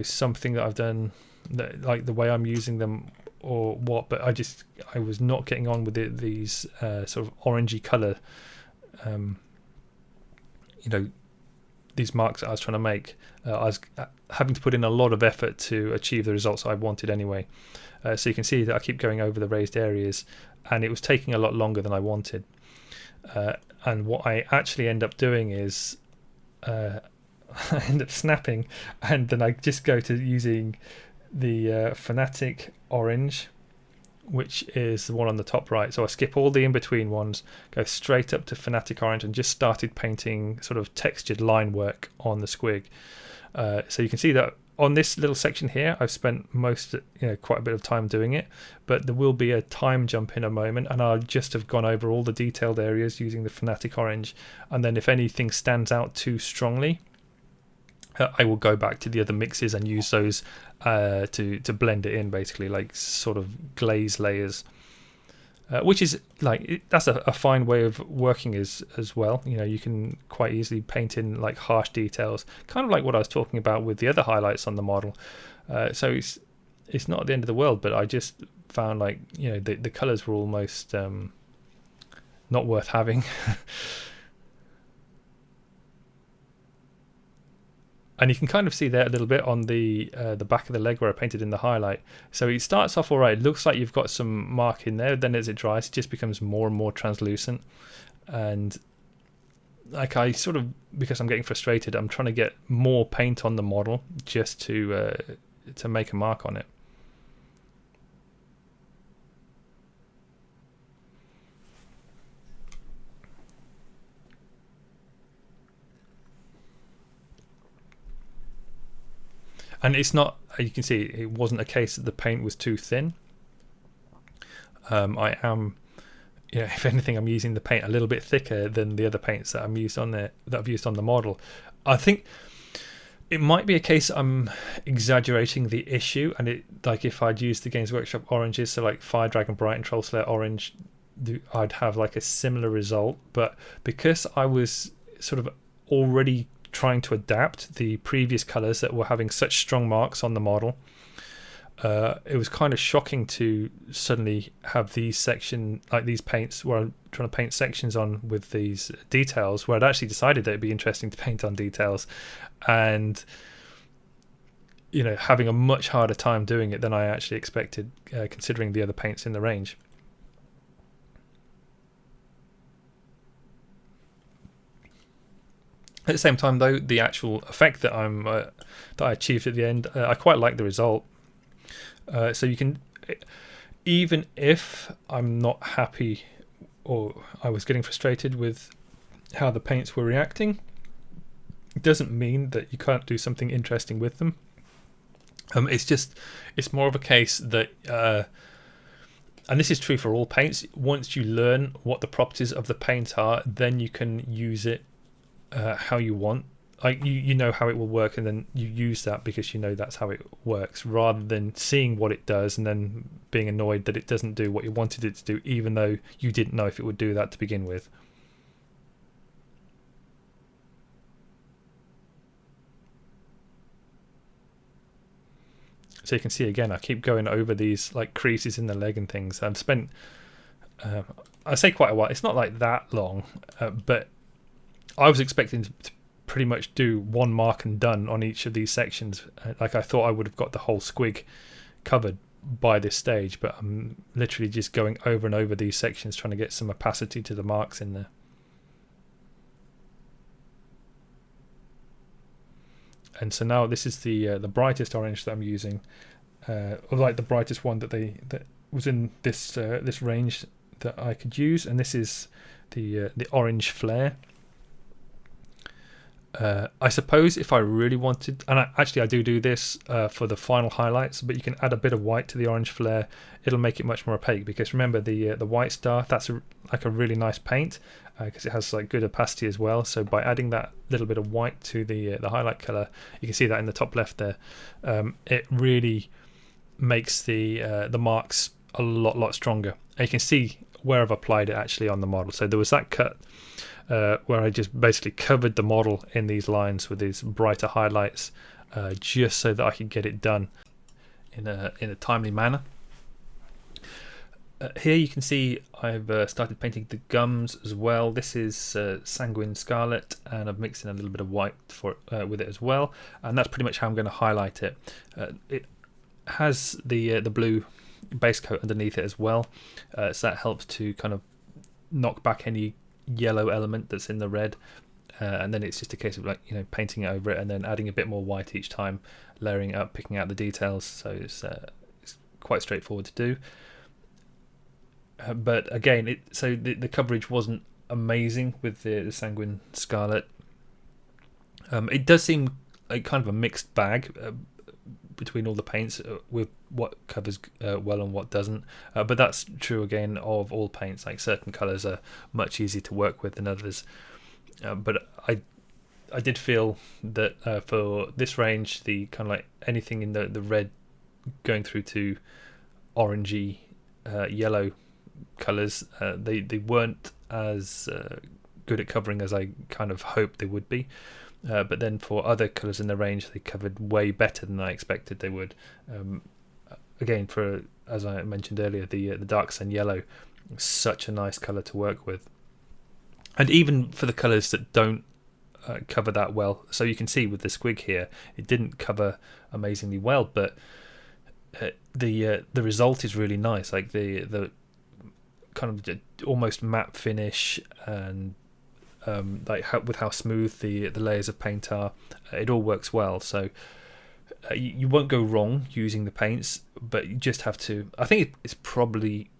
something that I've done, that, like the way I'm using them or what, but I was not getting on with these sort of orangey colour, these marks that I was trying to make. I was having to put in a lot of effort to achieve the results I wanted anyway. So you can see that I keep going over the raised areas, and it was taking a lot longer than I wanted. And what I actually end up doing is I end up snapping, and then I just go to using the Fanatic Orange, which is the one on the top right. So I skip all the in-between ones, go straight up to Fanatic Orange, and just started painting sort of textured line work on the squig. So you can see that on this little section here, I've spent quite a bit of time doing it, but there will be a time jump in a moment, and I'll just have gone over all the detailed areas using the Fanatic Orange, and then if anything stands out too strongly, I will go back to the other mixes and use those to blend it in, basically like sort of glaze layers, which is that's a fine way of working as well. You can quite easily paint in like harsh details, kind of like what I was talking about with the other highlights on the model. So it's not the end of the world, but I just found the colors were almost not worth having. And you can kind of see there a little bit on the back of the leg where I painted in the highlight. So it starts off all right. It looks like you've got some mark in there. Then as it dries, it just becomes more and more translucent. And like I sort of, because I'm getting frustrated, I'm trying to get more paint on the model just to make a mark on it. And it's not, you can see it wasn't a case that the paint was too thin. I am, you know, if anything, I'm using the paint a little bit thicker than the other paints that I've used on the model. I think it might be a case I'm exaggerating the issue, and it, like, if I'd used the Games Workshop oranges, so like Fire Dragon Bright and Troll Slayer orange, I'd have like a similar result. But because I was sort of already trying to adapt the previous colors that were having such strong marks on the model, it was kind of shocking to suddenly have these these paints where I'm trying to paint sections on with these details, where I'd actually decided that it'd be interesting to paint on details, and you know, having a much harder time doing it than I actually expected, considering the other paints in the range. At the same time, though, the actual effect that I achieved at the end, I quite like the result. So you can, even if I'm not happy or I was getting frustrated with how the paints were reacting, it doesn't mean that you can't do something interesting with them. It's more of a case that, and this is true for all paints, once you learn what the properties of the paint are, then you can use it how you want. Like you know how it will work, and then you use that because you know that's how it works, rather than seeing what it does and then being annoyed that it doesn't do what you wanted it to do, even though you didn't know if it would do that to begin with. So you can see again, I keep going over these like creases in the leg and things. I've spent, I say quite a while. It's not like that long, but I was expecting to pretty much do one mark and done on each of these sections. Like I thought I would have got the whole squig covered by this stage, but I'm literally just going over and over these sections trying to get some opacity to the marks in there. And so now this is the brightest orange that I'm using, or like the brightest one that was in this this range that I could use, and this is the orange flare. I suppose if I really wanted, and I do this for the final highlights, but you can add a bit of white to the orange flare. It'll make it much more opaque, because remember the white star, that's like a really nice paint, because it has like good opacity as well. So by adding that little bit of white to the highlight color, you can see that in the top left there, it really makes the marks a lot stronger. And you can see where I've applied it actually on the model. So there was that cut where I just basically covered the model in these lines with these brighter highlights, just so that I could get it done in a timely manner. Here you can see I've started painting the gums as well. This is Sanguine Scarlet, and I've mixed in a little bit of white with it as well, and that's pretty much how I'm going to highlight it. It has the blue base coat underneath it as well, so that helps to kind of knock back any yellow element that's in the red, and then it's just a case of, like, you know, painting it over it and then adding a bit more white each time, layering it up, picking out the details. So it's quite straightforward to do. But again, the coverage wasn't amazing with the Sanguine Scarlet. It does seem like kind of a mixed bag between all the paints, with what covers well and what doesn't. But that's true again of all paints. Like, certain colours are much easier to work with than others. But I did feel that for this range, the kind of like anything in the red going through to orangey yellow colours, they weren't as good at covering as I kind of hoped they would be. But then for other colours in the range, they covered way better than I expected they would. Again, for, as I mentioned earlier, the dark sun yellow, such a nice colour to work with. And even for the colours that don't cover that well. So you can see with the Squig here, it didn't cover amazingly well, but the result is really nice. Like the kind of almost matte finish, and with how smooth the layers of paint are, it all works well. So you won't go wrong using the paints, but you just have to. I think it's probably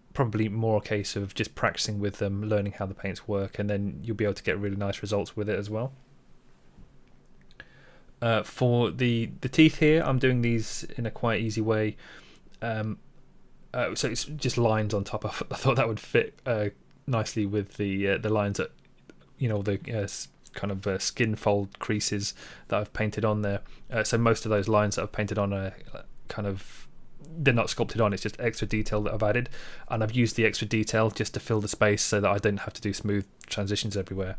more a case of just practicing with them, learning how the paints work, and then you'll be able to get really nice results with it as well. For the teeth here, I'm doing these in a quite easy way. So it's just lines on top. I thought that would fit nicely with the lines that, the kind of skin fold creases that I've painted on there. So most of those lines that I've painted on are kind of, they're not sculpted on, it's just extra detail that I've added, and I've used the extra detail just to fill the space so that I don't have to do smooth transitions everywhere.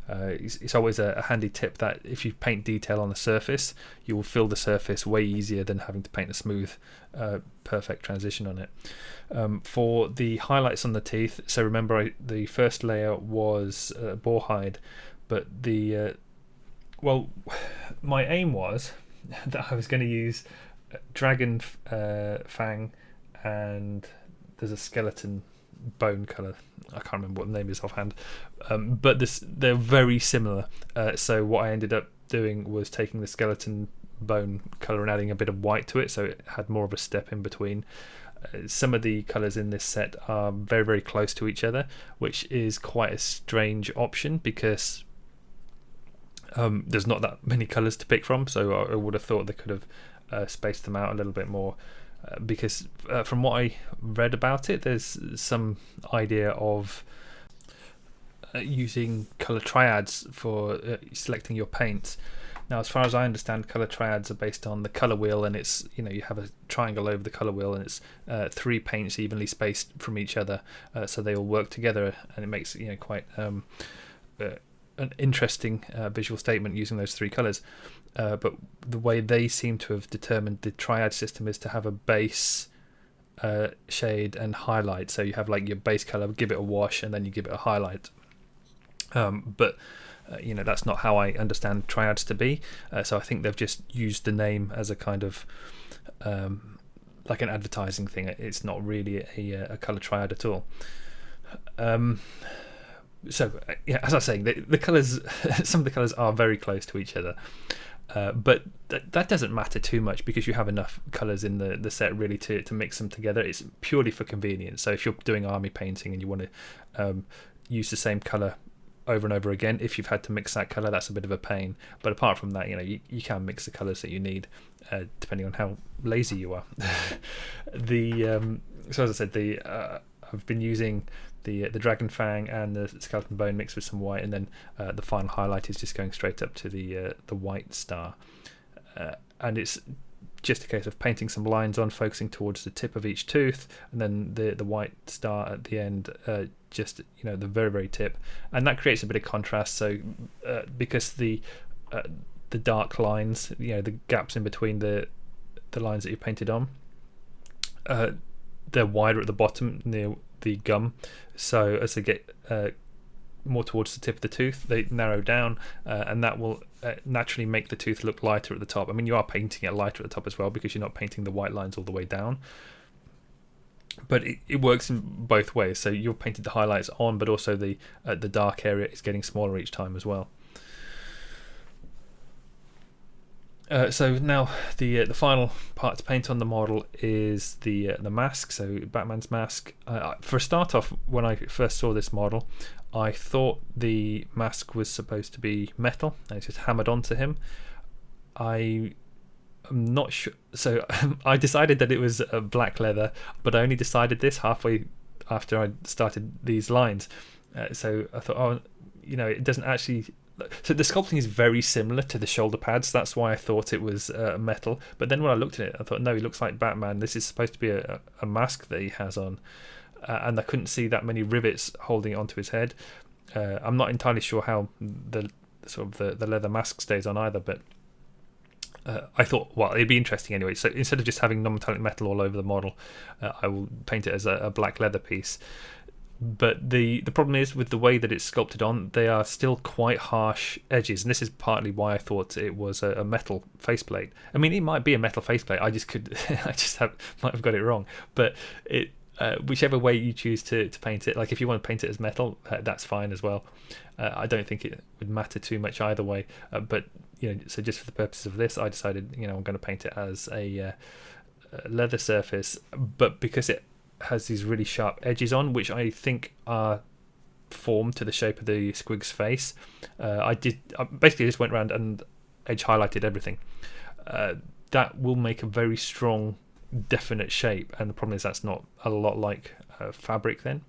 It's always a handy tip that if you paint detail on the surface, you will fill the surface way easier than having to paint a smooth perfect transition on it. For the highlights on the teeth, so remember the first layer was boar hide, but my aim was that I was going to use dragon fang, and there's a skeleton bone colour. I can't remember what the name is offhand, but they're very similar. So what I ended up doing was taking the skeleton bone colour and adding a bit of white to it, so it had more of a step in between. Some of the colours in this set are very, very close to each other, which is quite a strange option because there's not that many colours to pick from, so I would have thought they could have spaced them out a little bit more, because from what I read about it, there's some idea of using colour triads for selecting your paints. Now, as far as I understand, colour triads are based on the colour wheel, and it's, you have a triangle over the colour wheel, and it's 3 paints evenly spaced from each other, so they all work together, and it makes quite an interesting visual statement using those 3 colours. But the way they seem to have determined the triad system is to have a base, shade, and highlight. So you have like your base colour, give it a wash, and then you give it a highlight. But that's not how I understand triads to be. So I think they've just used the name as a kind of like an advertising thing. It's not really a colour triad at all. So as I was saying, the colours, some of the colours are very close to each other. But that doesn't matter too much because you have enough colours in the set really to mix them together. It's purely for convenience. So if you're doing army painting and you want to use the same colour over and over again, if you've had to mix that colour, that's a bit of a pain. But apart from that, you can mix the colours that you need depending on how lazy you are. So as I said, I've been using the dragon fang and the skeleton bone mixed with some white, and then the final highlight is just going straight up to the white star, and it's just a case of painting some lines on, focusing towards the tip of each tooth, and then the white star at the end, just the very, very tip, and that creates a bit of contrast. So because the dark lines, the gaps in between the lines that you painted on, they're wider at the bottom near the gum, so as they get more towards the tip of the tooth, they narrow down, and that will naturally make the tooth look lighter at the top. I mean, you are painting it lighter at the top as well because you're not painting the white lines all the way down, but it works in both ways. So you've painted the highlights on, but also the dark area is getting smaller each time as well. So now the final part to paint on the model is the mask. So Batman's mask. For a start off, when I first saw this model, I thought the mask was supposed to be metal and it's just hammered onto him. I'm not sure. So I decided that it was black leather, but I only decided this halfway after I started these lines. So I thought, it doesn't actually. So the sculpting is very similar to the shoulder pads. That's why I thought it was metal. But then when I looked at it, I thought, no, he looks like Batman. This is supposed to be a mask that he has on. And I couldn't see that many rivets holding it onto his head. I'm not entirely sure how the leather mask stays on either, but I thought, well, it'd be interesting anyway. So instead of just having non-metallic metal all over the model, I will paint it as a black leather piece. But the problem is with the way that it's sculpted on, they are still quite harsh edges, and this is partly why I thought it was a metal faceplate. I mean, it might be a metal faceplate. I just might have got it wrong. But it whichever way you choose to paint it, like if you want to paint it as metal, that's fine as well. I don't think it would matter too much either way. But so just for the purposes of this, I decided I'm going to paint it as a leather surface, but because it has these really sharp edges on, which I think are formed to the shape of the Squig's face. I basically just went around and edge highlighted everything. That will make a very strong, definite shape, and the problem is that's not a lot like fabric then.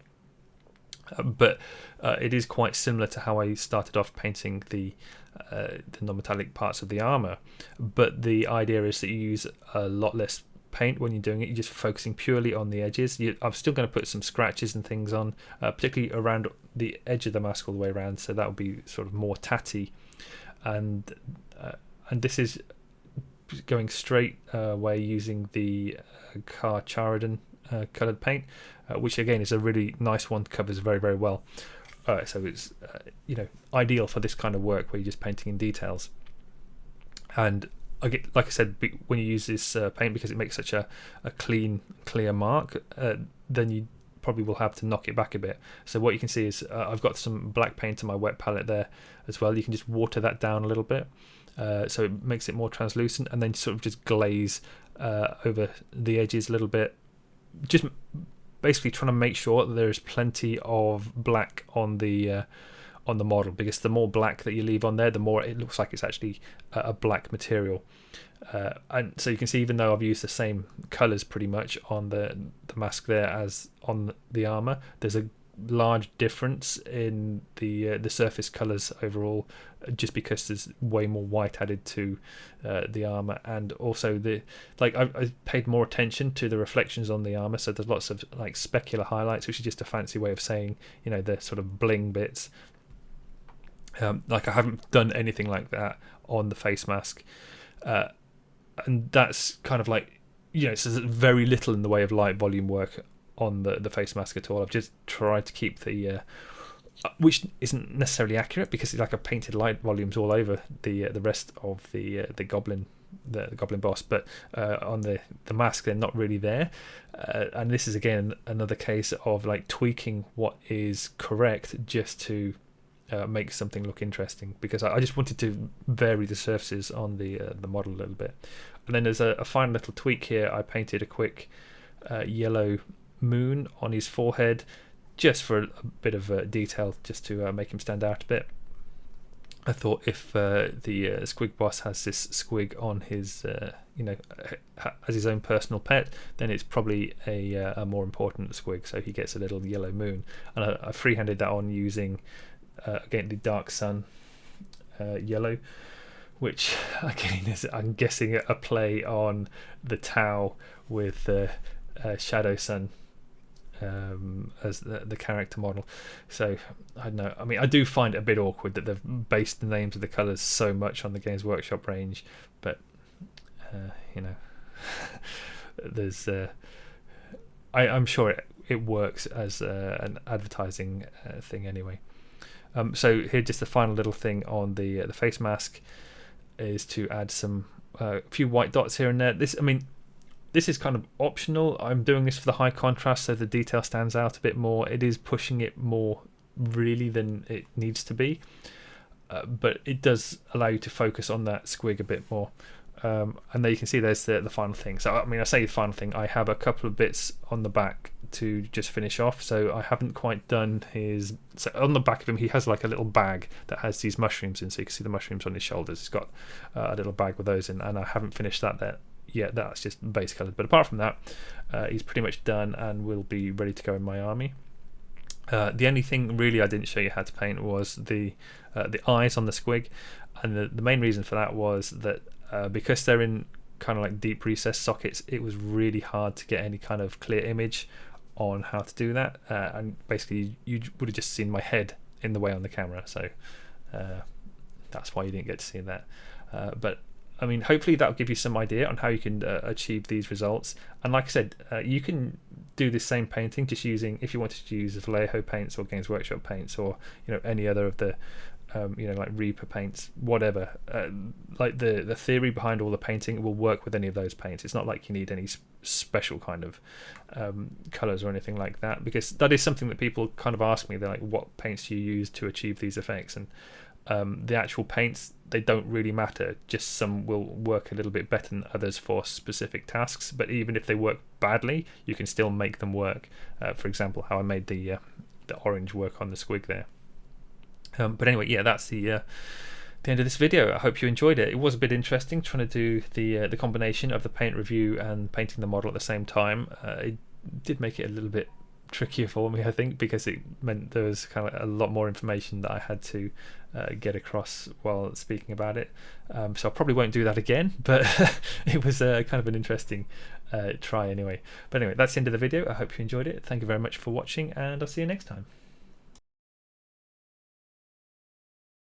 But it is quite similar to how I started off painting the non-metallic parts of the armor. But the idea is that you use a lot less paint when you're doing it. You're just focusing purely on the edges. I'm still going to put some scratches and things on, particularly around the edge of the mask all the way around, so that will be sort of more tatty. And this is going straight way using the Carcharodon coloured paint, which again is a really nice one, covers very, very well. So it's ideal for this kind of work where you're just painting in details. And like I said, when you use this paint, because it makes such a clean, clear mark, then you probably will have to knock it back a bit. So what you can see is I've got some black paint on my wet palette there as well. You can just water that down a little bit, so it makes it more translucent, and then sort of just glaze over the edges a little bit, just basically trying to make sure that there's plenty of black on the model, because the more black that you leave on there, the more it looks like it's actually a black material. And so you can see, even though I've used the same colours pretty much on the mask there as on the armour, there's a large difference in the surface colours overall, just because there's way more white added to the armour, and also I paid more attention to the reflections on the armour. So there's lots of like specular highlights, which is just a fancy way of saying the sort of bling bits. Like I haven't done anything like that on the face mask, and that's kind of like so there's very little in the way of light volume work on the face mask at all. I've just tried to keep the which isn't necessarily accurate, because it's like I painted light volumes all over the rest of the goblin boss, but on the mask they're not really there, and this is again another case of like tweaking what is correct just to make something look interesting, because I just wanted to vary the surfaces on the model a little bit. And then there's a fine little tweak here. I painted a quick yellow moon on his forehead, just for a bit of detail, just to make him stand out a bit. I thought if the Squigboss has this Squig on his as his own personal pet, then it's probably a more important Squig, so he gets a little yellow moon. And I freehanded that on using again the Dark Sun yellow, which again is, I'm guessing, a play on the Tau with Shadow Sun as the character model. So I don't know, I mean, I do find it a bit awkward that they've based the names of the colours so much on the Games Workshop range, but there's I'm sure it works as an advertising thing anyway. So here, just the final little thing on the face mask is to add some few white dots here and there. This is kind of optional. I'm doing this for the high contrast, so the detail stands out a bit more. It is pushing it more really than it needs to be, but it does allow you to focus on that Squig a bit more. And there you can see there's the final thing. So I say the final thing, I have a couple of bits on the back to just finish off. So I haven't quite done his, so on the back of him he has like a little bag that has these mushrooms in, so you can see the mushrooms on his shoulders. He's got a little bag with those in, and I haven't finished that there yet. That's just base coloured, but apart from that he's pretty much done and will be ready to go in my army. The only thing really I didn't show you how to paint was the eyes on the Squig, and the main reason for that was that because they're in kind of like deep recessed sockets, it was really hard to get any kind of clear image on how to do that, and basically you would have just seen my head in the way on the camera, so that's why you didn't get to see that. But I mean, hopefully that'll give you some idea on how you can achieve these results. And like I said, you can do this same painting just using, if you wanted to use Vallejo paints or Games Workshop paints, or any other of the like Reaper paints, whatever, like the theory behind all the painting will work with any of those paints. It's not like you need any special kind of colors or anything like that, because that is something that people kind of ask me. They're like, what paints do you use to achieve these effects? And the actual paints, they don't really matter. Just some will work a little bit better than others for specific tasks, but even if they work badly, you can still make them work. For example, how I made the orange work on the Squig there. But anyway, yeah, that's the end of this video. I hope you enjoyed it. It was a bit interesting trying to do the combination of the paint review and painting the model at the same time. It did make it a little bit trickier for me, I think, because it meant there was kind of a lot more information that I had to get across while speaking about it. So I probably won't do that again, but it was kind of an interesting try anyway. But anyway, that's the end of the video. I hope you enjoyed it. Thank you very much for watching, and I'll see you next time.